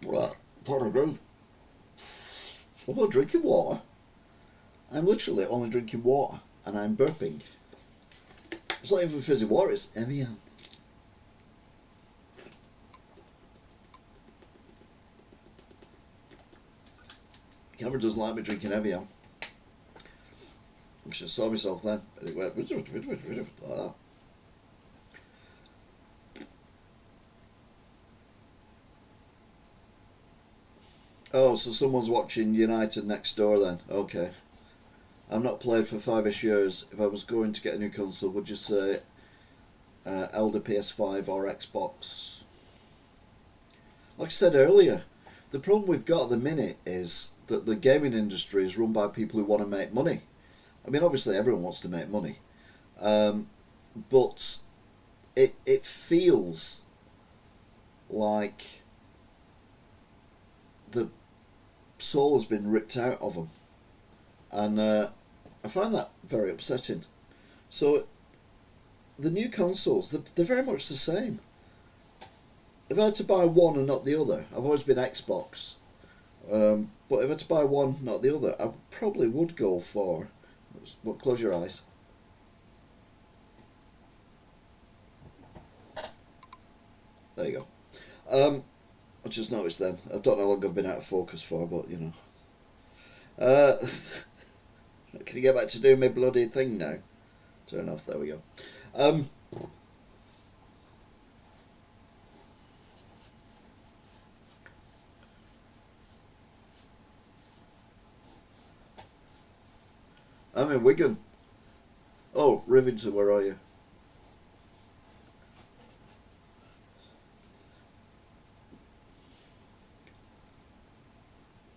Right, pardon me. I'm not drinking water. I'm literally only drinking water, and I'm burping. It's not even fizzy water, it's Evian. Cameron doesn't like me drinking Evian. I should have saw myself then. And it went like that. Oh, so someone's watching United next door then. Okay. I've not played for 5ish years. If I was going to get a new console, would you say Elder PS5 or Xbox? Like I said earlier, the problem we've got at the minute is that the gaming industry is run by people who want to make money. I mean, obviously everyone wants to make money, but it feels like the soul has been ripped out of them, and I find that very upsetting. So the new consoles, they're very much the same. If I had to buy one and not the other, I've always been Xbox, but if I had to buy one, not the other, I probably would go for, well, close your eyes. There you go. I just noticed then. I don't know how long I've been out of focus for, but you know. Can you get back to doing my bloody thing now? Turn off, there we go. I'm in Wigan. Oh, Rivington, where are you?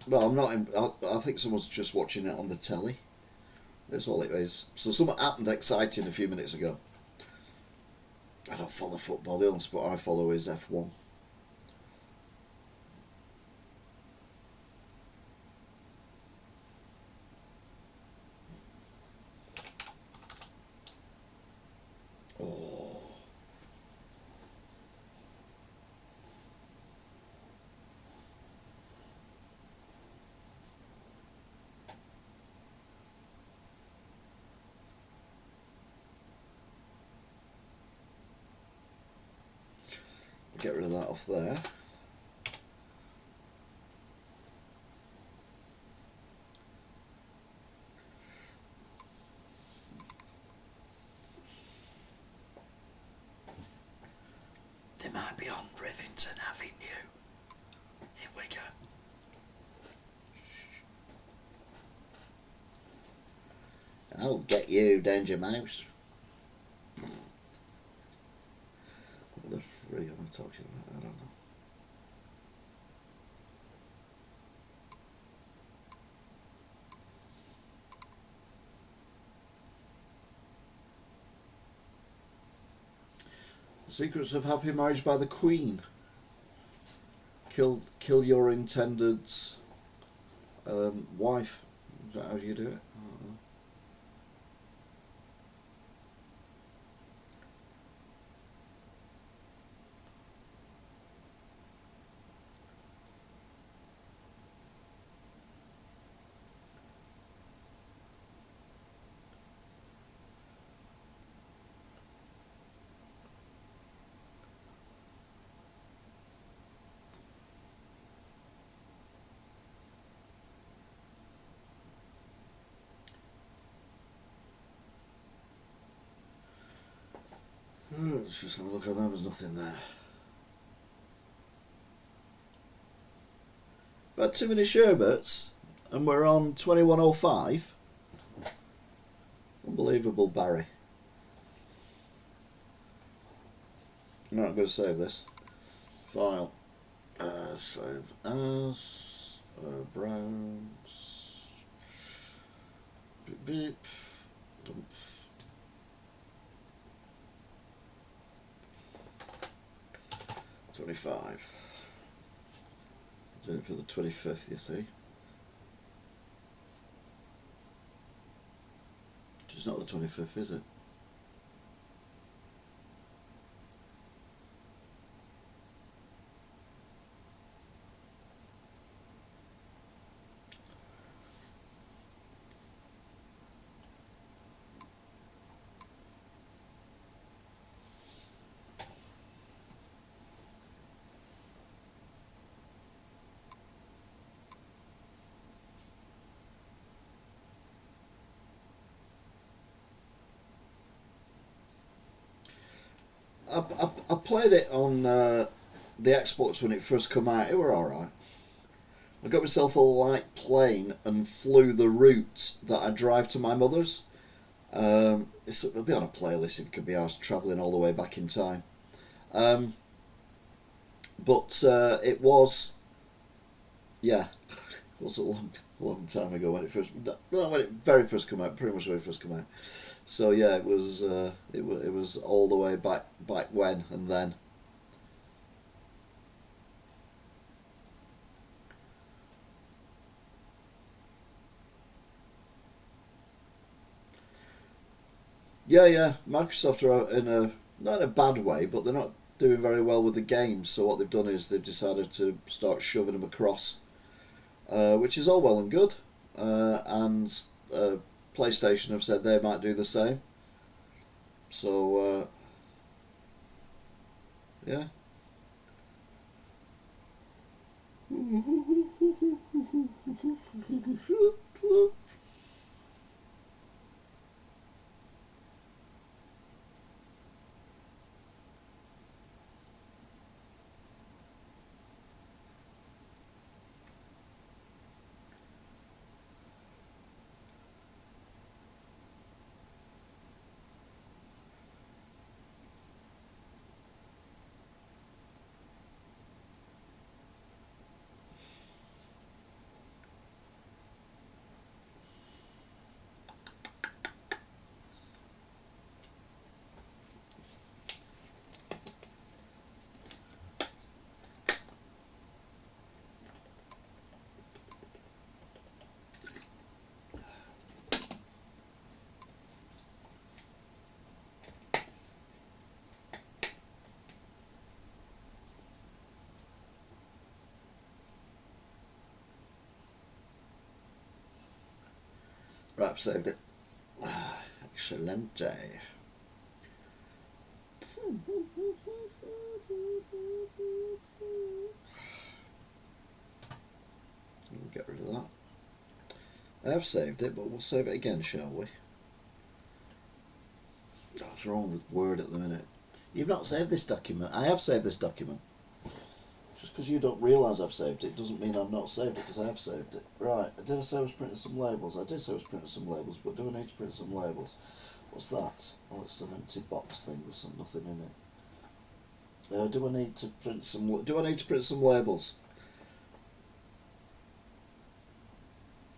Well, I'm not in, I think someone's just watching it on the telly. That's all it is. So something happened exciting a few minutes ago. I don't follow football, the only sport I follow is F1. Oh. Get rid of that off there. They might be on Rivington Avenue in Wigan. I'll get you, Danger Mouse. What the freak am I talking about? I don't know. Secrets of Happy Marriage by the Queen. Kill your intended wife. Is that how you do it? I don't know. Let's just have a look at that. There's nothing there. About too many sherbets, and we're on 2105. Unbelievable, Barry. Right, I'm going to save this. File. Save as. Browse. Beep, beep. Dump. 25. Doing it for the 25th, you see. It's not the 25th, is it? I played it on the Xbox when it first came out. It were alright. I got myself a light plane and flew the route that I drive to my mother's. It'll be on a playlist if it could be asked, travelling all the way back in time. But it was, yeah, it was a long time ago when it first, when it very first came out, pretty much when it first came out. So yeah, it was all the way back when and then. Yeah. Microsoft are in not in a bad way, but they're not doing very well with the games. So what they've done is they've decided to start shoving them across, which is all well and good, and PlayStation have said they might do the same. So yeah. Right, I've saved it. Excelente. We'll get rid of that. I have saved it, but we'll save it again, shall we? What's wrong with Word at the minute? You've not saved this document. I have saved this document. Just because you don't realise I've saved it doesn't mean I've not saved it, because I have saved it. Right, did I say I was printing some labels? I did say I was printing some labels, but do I need to print some labels? What's that? Oh, it's an empty box thing with nothing in it. Do I need to print some labels?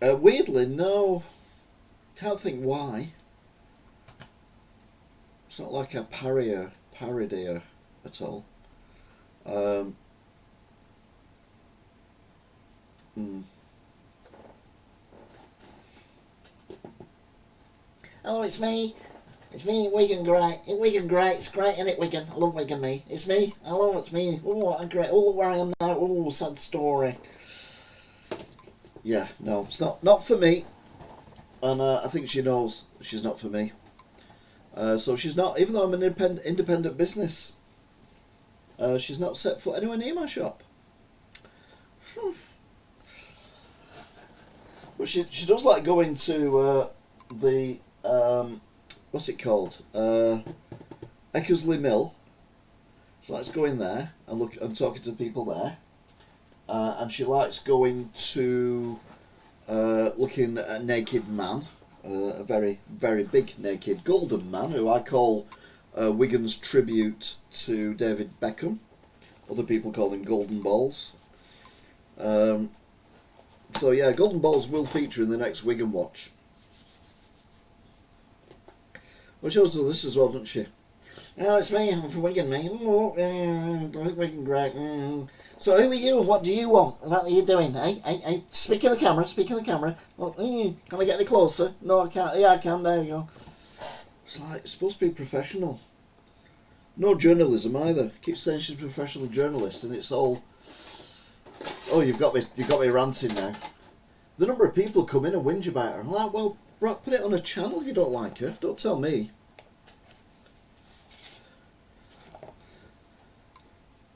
Weirdly, no. Can't think why. It's not like a parody. at all. Um, mm. Hello, it's me. It's me, Wigan Great. Wigan Great. It's great, isn't it, Wigan? I love Wigan, me. It's me. Hello, it's me. Oh, what a great. Oh, look where I am now. Oh, sad story. Yeah, no, it's not for me, and I think she knows she's not for me. So she's not, even though I'm an independent business. She's not set foot anywhere near my shop. But she does like going to the what's it called? Eckersley Mill. She likes going there and talking to the people there. And she likes going to looking at a naked man, a very, very big naked golden man, who I call Wigan's tribute to David Beckham. Other people call him Golden Balls. So yeah, Golden Balls will feature in the next Wigan Watch. Well, she also does this as well, doesn't she? Oh, it's me. I'm from Wigan, mate. Oh, Wigan Great. So who are you and what do you want? What are you doing? Hey, speak in the camera, Oh, can I get any closer? No, I can't. Yeah, I can. There you go. It's like, it's supposed to be professional. No journalism either. Keeps saying she's a professional journalist, and it's all. Oh, you've got me ranting now. The number of people come in and whinge about her. I'm like, well, right, put it on a channel if you don't like her. Don't tell me.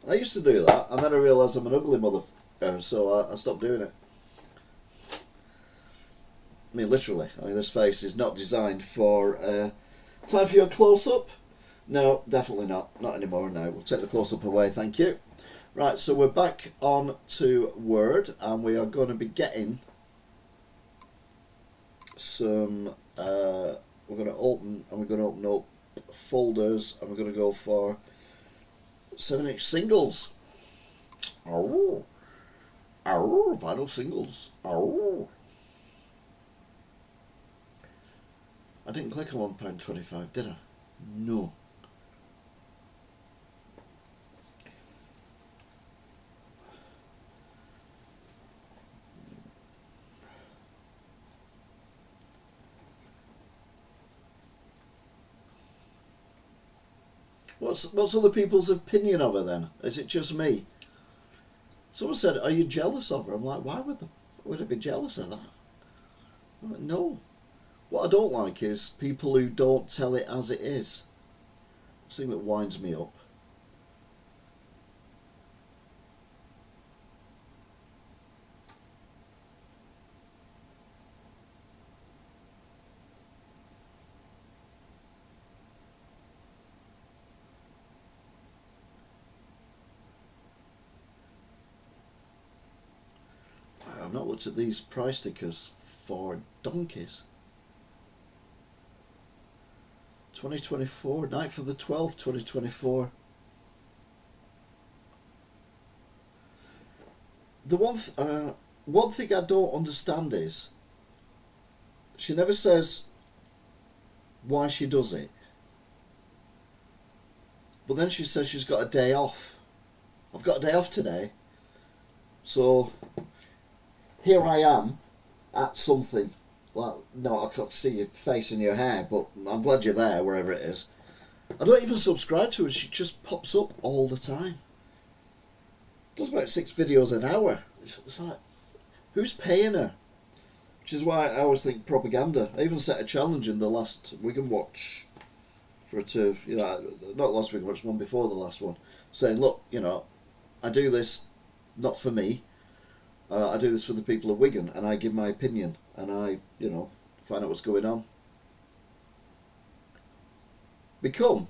I used to do that, and then I realised I'm an ugly mother, so I stopped doing it. I mean, literally. I mean, this face is not designed for. Time for your close-up? No, definitely not. Not anymore now. We'll take the close-up away, thank you. Right, so we're back on to Word, and we are going to be getting some. We're going to open up folders, and we're going to go for 7-inch singles. Oh, vinyl singles. Oh. I didn't click on £1.25, did I? No. What's other people's opinion of her then? Is it just me? Someone said, "Are you jealous of her?" I'm like, why would I be jealous of that? I'm like, no. What I don't like is people who don't tell it as it is. It's the thing that winds me up. I've not looked at these price stickers for donkeys. 2024, 9th of the 12th, 2024. The one thing I don't understand is she never says why she does it. But then she says she's got a day off. I've got a day off today. So here I am at something. Like, no, I can't see your face and your hair, but I'm glad you're there, wherever it is. I don't even subscribe to her. She just pops up all the time. Does about 6 videos an hour. It's like, who's paying her? Which is why I always think propaganda. I even set a challenge in the last Wigan Watch for her to, not last Wigan Watch, one before the last one, saying, look, I do this not for me. I do this for the people of Wigan, and I give my opinion, and I, find out what's going on. Become.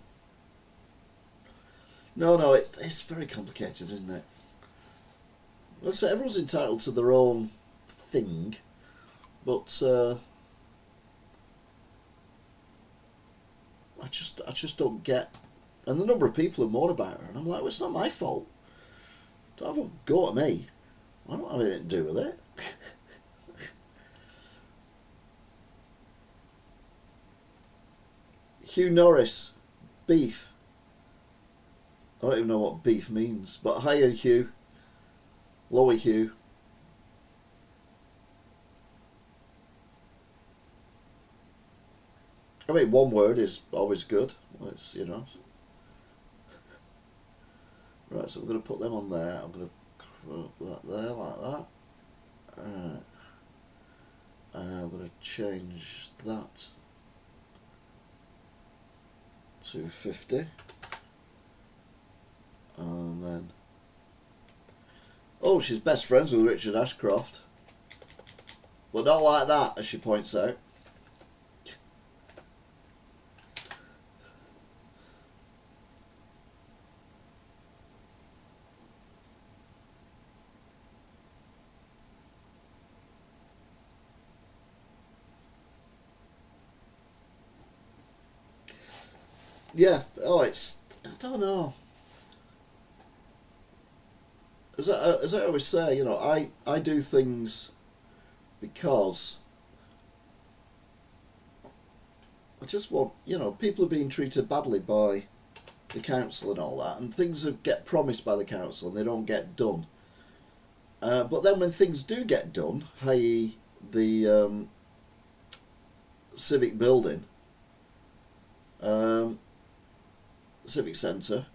No, it's very complicated, isn't it? Like I say, everyone's entitled to their own thing, but I just don't get. And the number of people who moan about her, and I'm like, well, it's not my fault. Don't have a go at me. I don't have anything to do with it. Hugh Norris, beef. I don't even know what beef means. But higher hue, lower hue. I mean, one word is always good. It's, you know. Right, so I'm going to put them on there. I'm going to crop that there like that. I'm going to change that to 50. And then... Oh, she's best friends with Richard Ashcroft. But not like that, as she points out. Yeah, oh, it's... I don't know. As I always say, you know, I do things because I just want, you know, people are being treated badly by the council and all that, and things get promised by the council and they don't get done. But then when things do get done, i.e. the civic building, civic centre,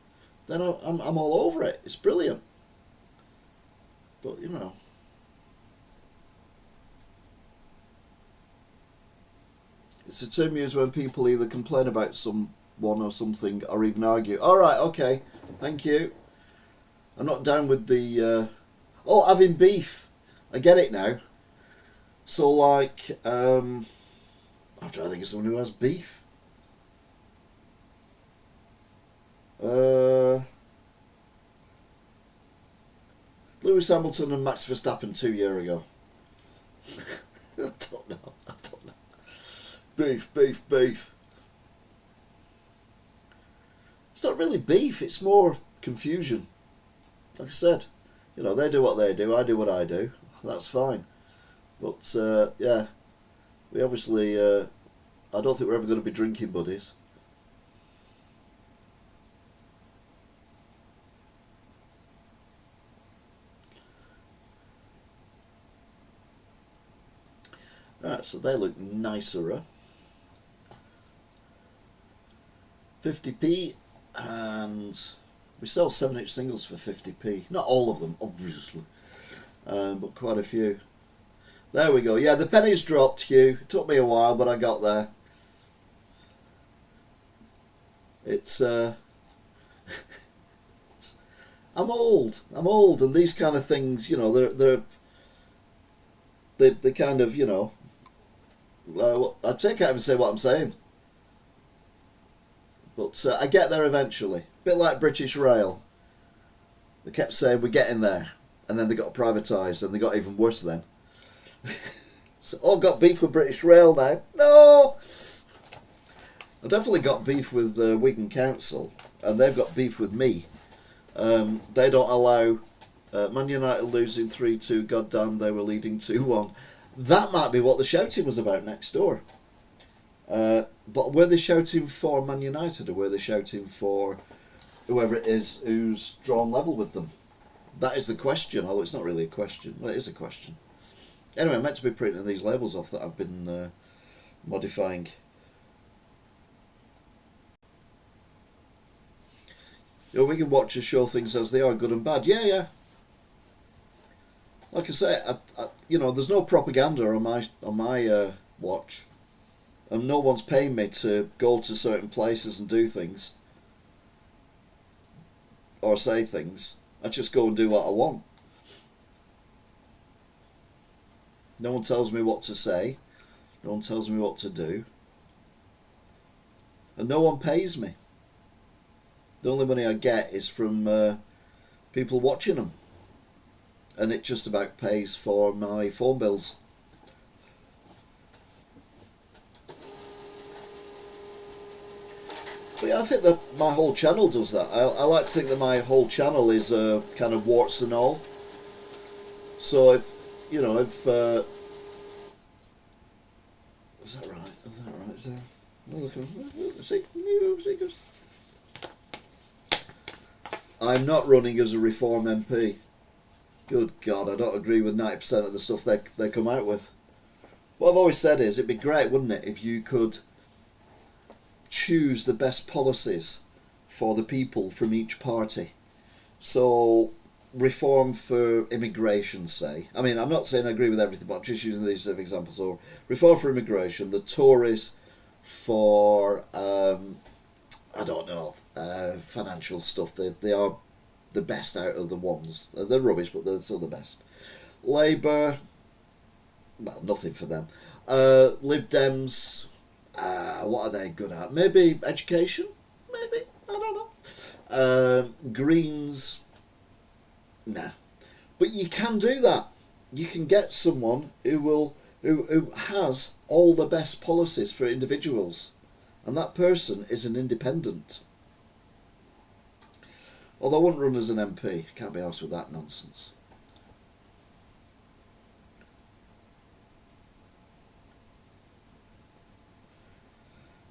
then I'm all over it. It's brilliant. But, you know, it's a term used when people either complain about someone or something or even argue. Alright, okay, thank you. I'm not down with the... Oh, having beef. I get it now. So, like, I'm trying to think of someone who has beef. Lewis Hamilton and Max Verstappen 2 years ago. I don't know. Beef. It's not really beef, it's more confusion. Like I said, you know, they do what they do, I do what I do. That's fine. But, yeah, we obviously, I don't think we're ever going to be drinking buddies. Right, so they look nicer. 50p, and we sell 7-inch singles for 50p. Not all of them, obviously, but quite a few. There we go. Yeah, the pennies dropped, Hugh. It took me a while, but I got there. It's I'm old, and these kind of things, you know, they kind of, you know, I can't even say what I'm saying. But I get there eventually. A bit like British Rail. They kept saying we're getting there, and then they got privatised, and they got even worse then. So, oh, got beef with British Rail now. No! I definitely got beef with Wigan Council, and they've got beef with me. They don't allow Man United losing 3-2. Goddamn, they were leading 2-1. That might be what the shouting was about next door. But were they shouting for Man United, or were they shouting for whoever it is who's drawn level with them? That is the question, although it's not really a question. Well, it is a question. Anyway, I'm meant to be printing these labels off that I've been modifying. You know, we can watch and show things as they are, good and bad. Yeah. Like I say, you know, there's no propaganda on my watch, and no one's paying me to go to certain places and do things or say things. I just go and do what I want. No one tells me what to say. No one tells me what to do. And no one pays me. The only money I get is from people watching them. And it just about pays for my phone bills. But yeah, I think that my whole channel does that. I like to think that my whole channel is kind of warts and all. So if, you know, if... is that right? Is there... I'm not running as a Reform MP. Good God, I don't agree with 90% of the stuff they come out with. What I've always said is, it'd be great, wouldn't it, if you could choose the best policies for the people from each party. So, reform for immigration, say. I mean, I'm not saying I agree with everything, but I'm just using these as examples. So, reform for immigration, the Tories for, I don't know, financial stuff. They are the best out of the ones. They're rubbish, but they're still the best. Labour, well, nothing for them. Lib Dems, what are they good at? Maybe education? Maybe? I don't know. Greens, nah. But you can do that. You can get someone who has all the best policies for individuals. And that person is an independent. Although I wouldn't run as an MP. Can't be arsed with that nonsense.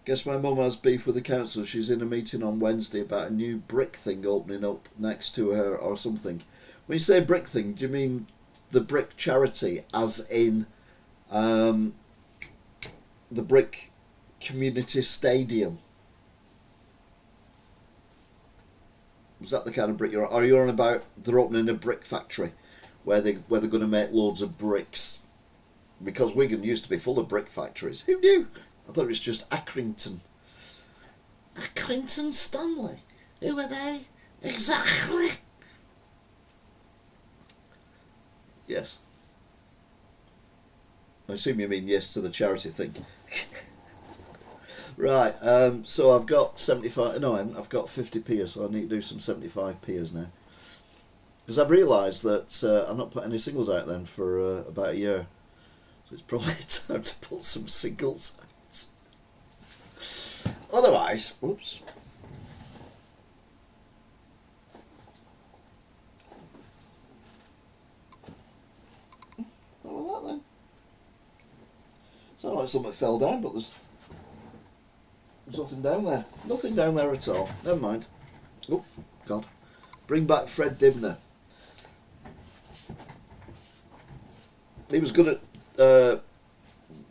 Guess my mum has beef with the council. She's in a meeting on Wednesday about a new brick thing opening up next to her or something. When you say brick thing, do you mean the brick charity as in the brick community stadium? Was that the kind of brick you're on? Are you on about they're opening a brick factory where they're going to make loads of bricks? Because Wigan used to be full of brick factories. Who knew? I thought it was just Accrington. Accrington Stanley? Who are they? Exactly. Yes. I assume you mean yes to the charity thing. Right, so I've got 75, no I haven't, I've got 50p, so I need to do some 75p now. Because I've realised that I've not put any singles out then for about a year. So it's probably time to put some singles out. Otherwise, whoops. What was that then? Sounded like something fell down, but there's nothing down there. Nothing down there at all. Never mind. Oh, God. Bring back Fred Dibner. He was good at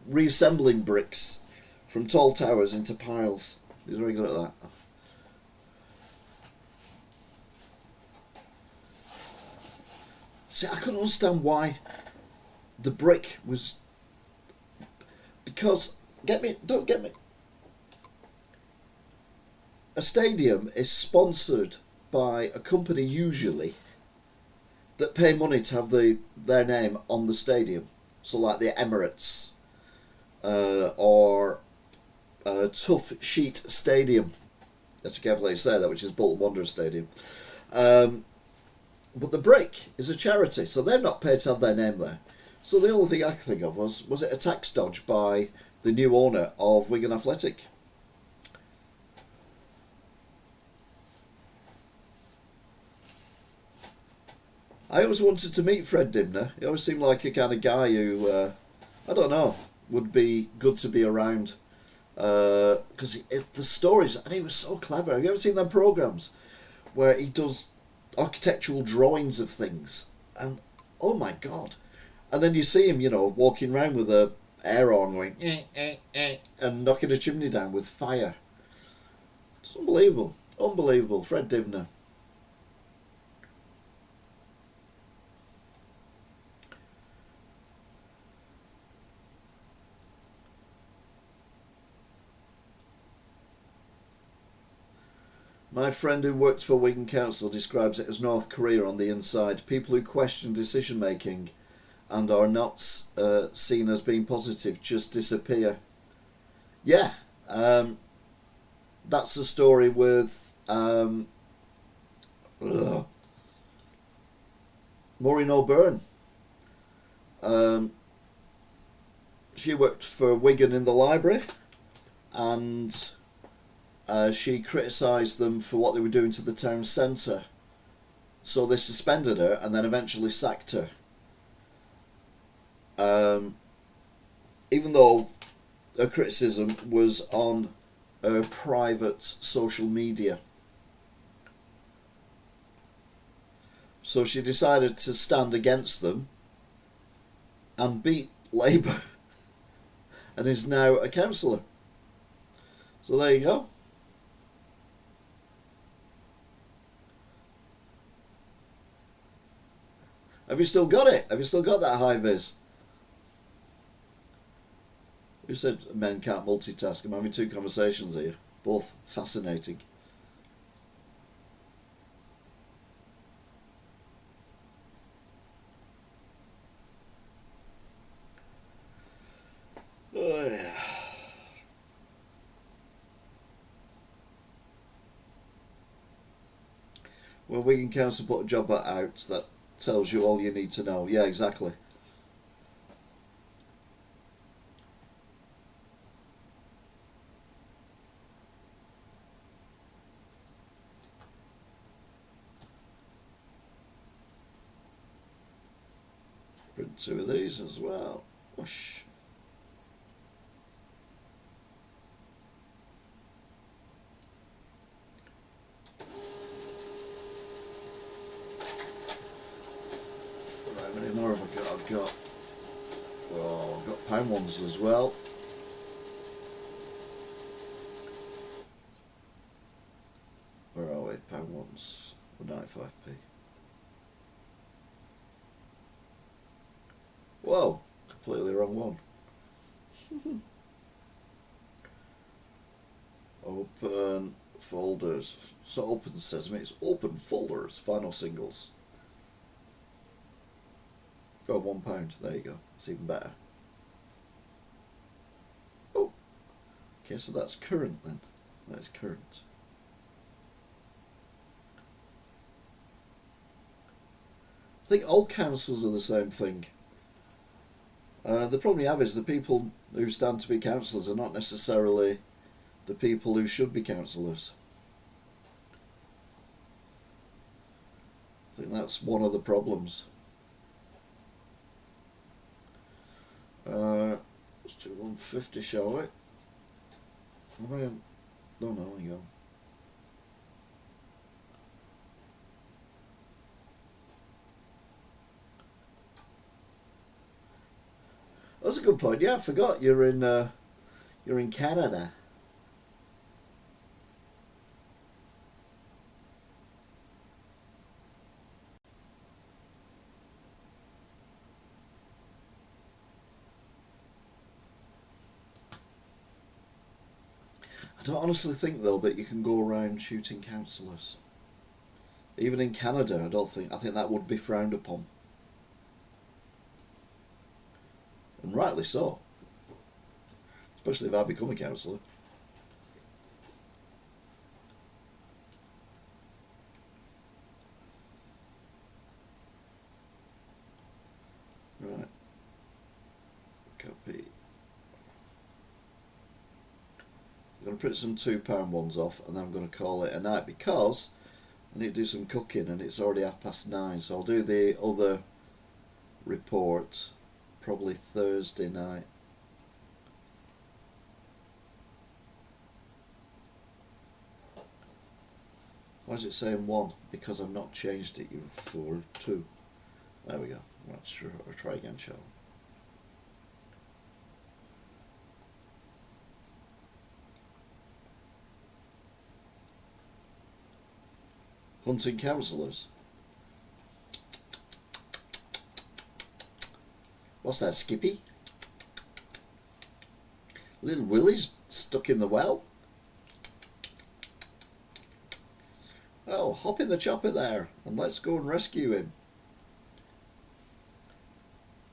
reassembling bricks from tall towers into piles. He was very good at that. See, I couldn't understand why the brick was... Because, don't get me... A stadium is sponsored by a company usually that pay money to have their name on the stadium. So like the Emirates or Tough Sheet Stadium. That's carefully say that, which is Bolton Wanderers Stadium. But the brick is a charity, so they're not paid to have their name there. So the only thing I could think of was it a tax dodge by the new owner of Wigan Athletic? I always wanted to meet Fred Dibner. He always seemed like a kind of guy who, I don't know, would be good to be around. Because the stories, and he was so clever. Have you ever seen them programmes where he does architectural drawings of things? And, oh my God. And then you see him, walking around with a air horn going, and knocking a chimney down with fire. It's unbelievable. Unbelievable. Fred Dibner. My friend who works for Wigan Council describes it as North Korea on the inside. People who question decision making and are not seen as being positive just disappear. Yeah, that's the story with Maureen O'Byrne. She worked for Wigan in the library, and she criticised them for what they were doing to the town centre. So they suspended her and then eventually sacked her. Even though her criticism was on her private social media. So she decided to stand against them and beat Labour and is now a councillor. So there you go. Have you still got it? Have you still got that high vis? Who said men can't multitask? I'm having two conversations here, both fascinating. Oh, yeah. Well, Wigan Council put a job out that tells you all you need to know. Yeah, exactly. Print two of these as well. Whoosh. Right, how many more have I got? I've got pound ones as well. Where are we? Pound ones. The 95p. Whoa, completely wrong one. Open folders. It's not open sesame, it's open folders. Final singles. Got £1. There you go. It's even better. Oh. Okay, so that's current then. That is current. I think all councils are the same thing. The problem you have is the people who stand to be councillors are not necessarily the people who should be councillors. I think that's one of the problems. Let's do 150, shall we? No, hang on. That's a good point. Yeah, I forgot you're in Canada. I don't honestly think though that you can go around shooting councillors. Even in Canada, I think that would be frowned upon. And rightly so. Especially if I become a councillor. Right. Copy. I'm going to print some £2 ones off and then I'm going to call it a night because I need to do some cooking and it's already 9:30, so I'll do the other report probably Thursday night. Why is it saying 1? Because I've not changed it, you fool. 2. There we go. Let's try again, shall we? Hunting councillors. What's that, Skippy? Little Willie's stuck in the well. Oh, hop in the chopper there and let's go and rescue him.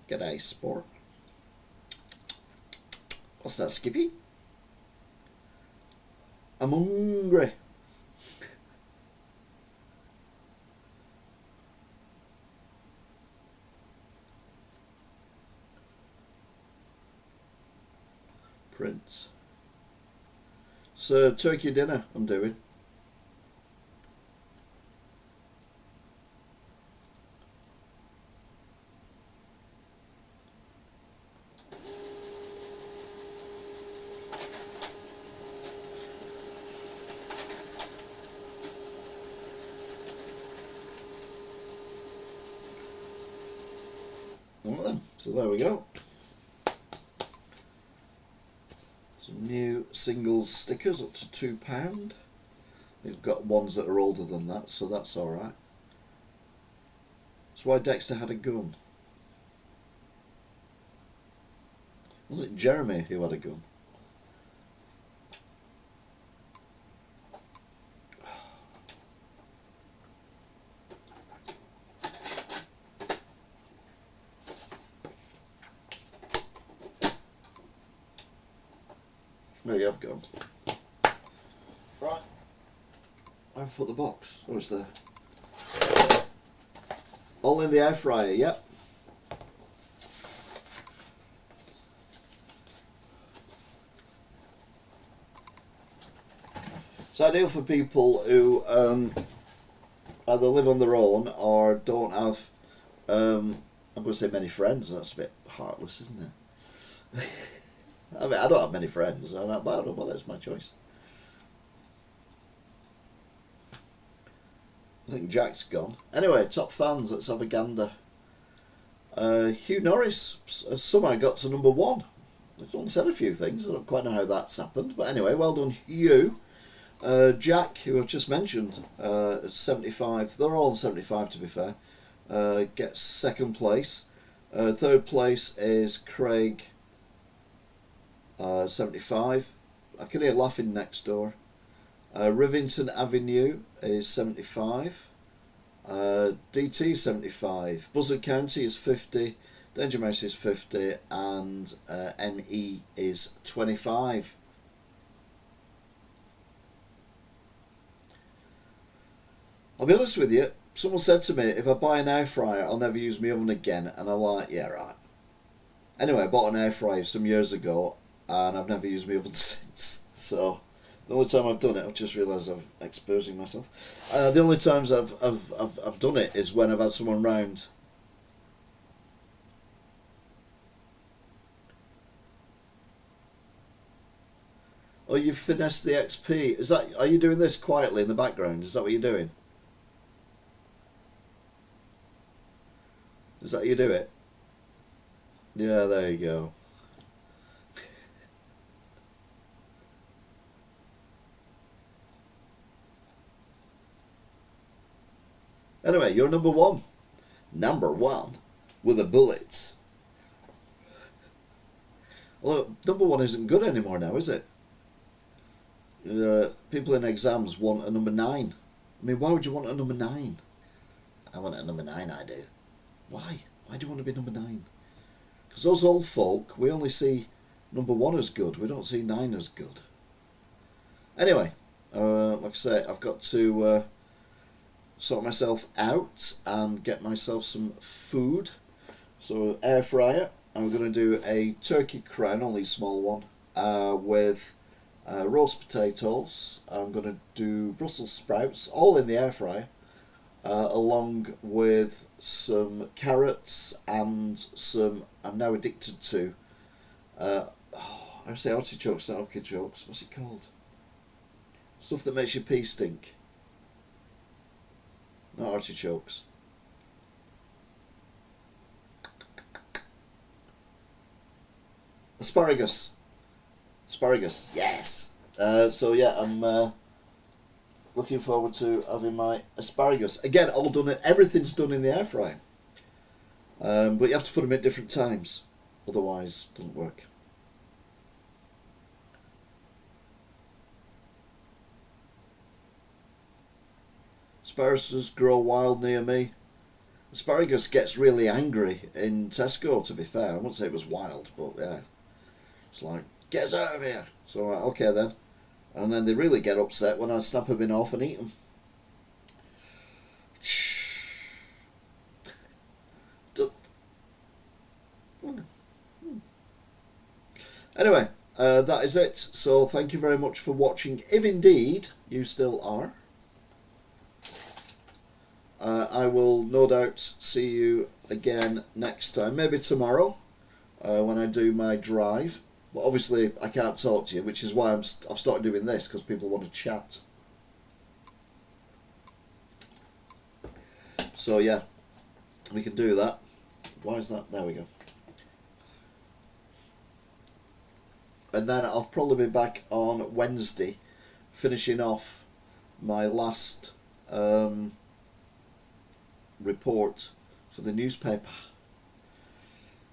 G'day, sport. What's that, Skippy? I'm hungry. Prince. So, turkey dinner I'm doing. Alright then, so there we go. Some new singles stickers up to £2. They've got ones that are older than that, so that's alright. That's why Dexter had a gun. Was it Jeremy who had a gun? There you have gone. Right. I've put the box. Oh, it's there. All in the air fryer, yep. It's ideal for people who either live on their own or don't have, I'm going to say many friends. That's a bit heartless, isn't it? I mean, I don't have many friends, but I don't bother, it's my choice. I think Jack's gone. Anyway, top fans, let's have a gander. Hugh Norris has somehow got to number 1. He's only said a few things, I don't quite know how that's happened, but anyway, well done, Hugh. Jack, who I've just mentioned, 75, they're all on 75 to be fair, gets 2nd place. 3rd place is Craig, 75. I can hear laughing next door. Rivington Avenue is 75. DT 75. Buzzard County is 50. Danger Mouse is 50. And NE is 25. I'll be honest with you, someone said to me, if I buy an air fryer, I'll never use my oven again. And I'm like, yeah, right. Anyway, I bought an air fryer some years ago, and I've never used my oven since. So the only time I've done it, I've just realised I'm exposing myself. The only times I've done it is when I've had someone round. Oh, you've finessed the XP. Is that? Are you doing this quietly in the background? Is that what you're doing? Is that how you do it? Yeah, there you go. Anyway, you're number 1. Number 1 with a bullet. Well, number 1 isn't good anymore now, is it? People in exams want a number 9. I mean, why would you want a number 9? I want a number 9, I do. Why? Why do you want to be number 9? Because those old folk, we only see number 1 as good. We don't see 9 as good. Anyway, like I say, I've got to sort myself out and get myself some food. So air fryer. I'm going to do a turkey crown, only a small one, with roast potatoes. I'm going to do Brussels sprouts, all in the air fryer. Along with some carrots and some, I'm now addicted to, I say artichokes, not artichokes, what's it called? Stuff that makes your pee stink. Not artichokes. Asparagus. Asparagus, yes. So yeah, I'm looking forward to having my asparagus. Again, all done. Everything's done in the air fryer. But you have to put them at different times, otherwise it doesn't work. Asparagus grow wild near me. Asparagus gets really angry in Tesco, to be fair. I wouldn't say it was wild, but yeah. It's like, get us out of here. So I'm like, okay then. And then they really get upset when I snap them in half and eat them. Anyway, that is it. So thank you very much for watching, if indeed you still are. I will no doubt see you again next time, maybe tomorrow, when I do my drive. But obviously I can't talk to you, which is why I've started doing this, because people want to chat. So yeah, we can do that. Why is that? There we go. And then I'll probably be back on Wednesday, finishing off my last report for the newspaper.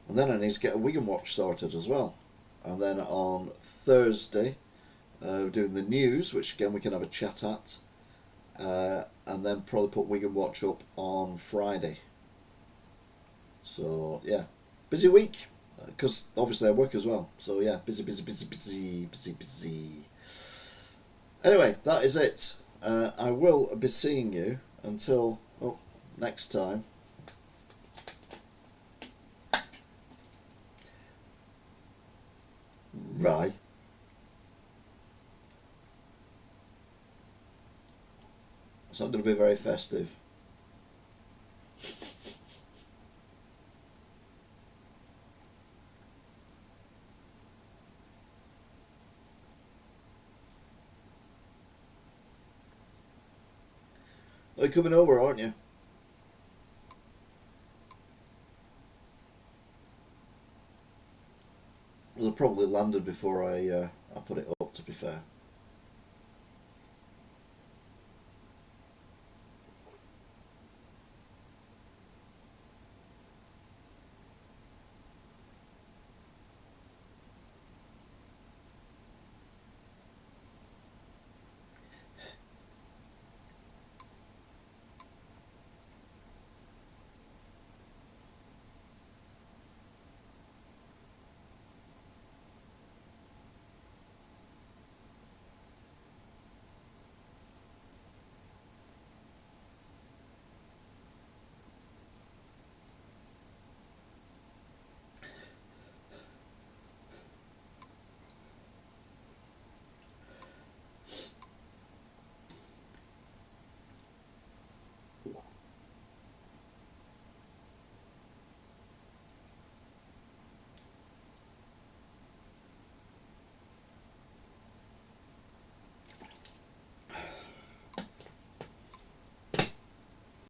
And then I need to get a Wigan Watch sorted as well. And then on Thursday, doing the news, which again we can have a chat at. And then probably put Wigan Watch up on Friday. So yeah, busy week, because obviously I work as well. So yeah, busy. Anyway, that is it. I will be seeing you until next time. Right. It's not going to be very festive. You're coming over, aren't you? Well, it probably landed before I put it up, to be fair.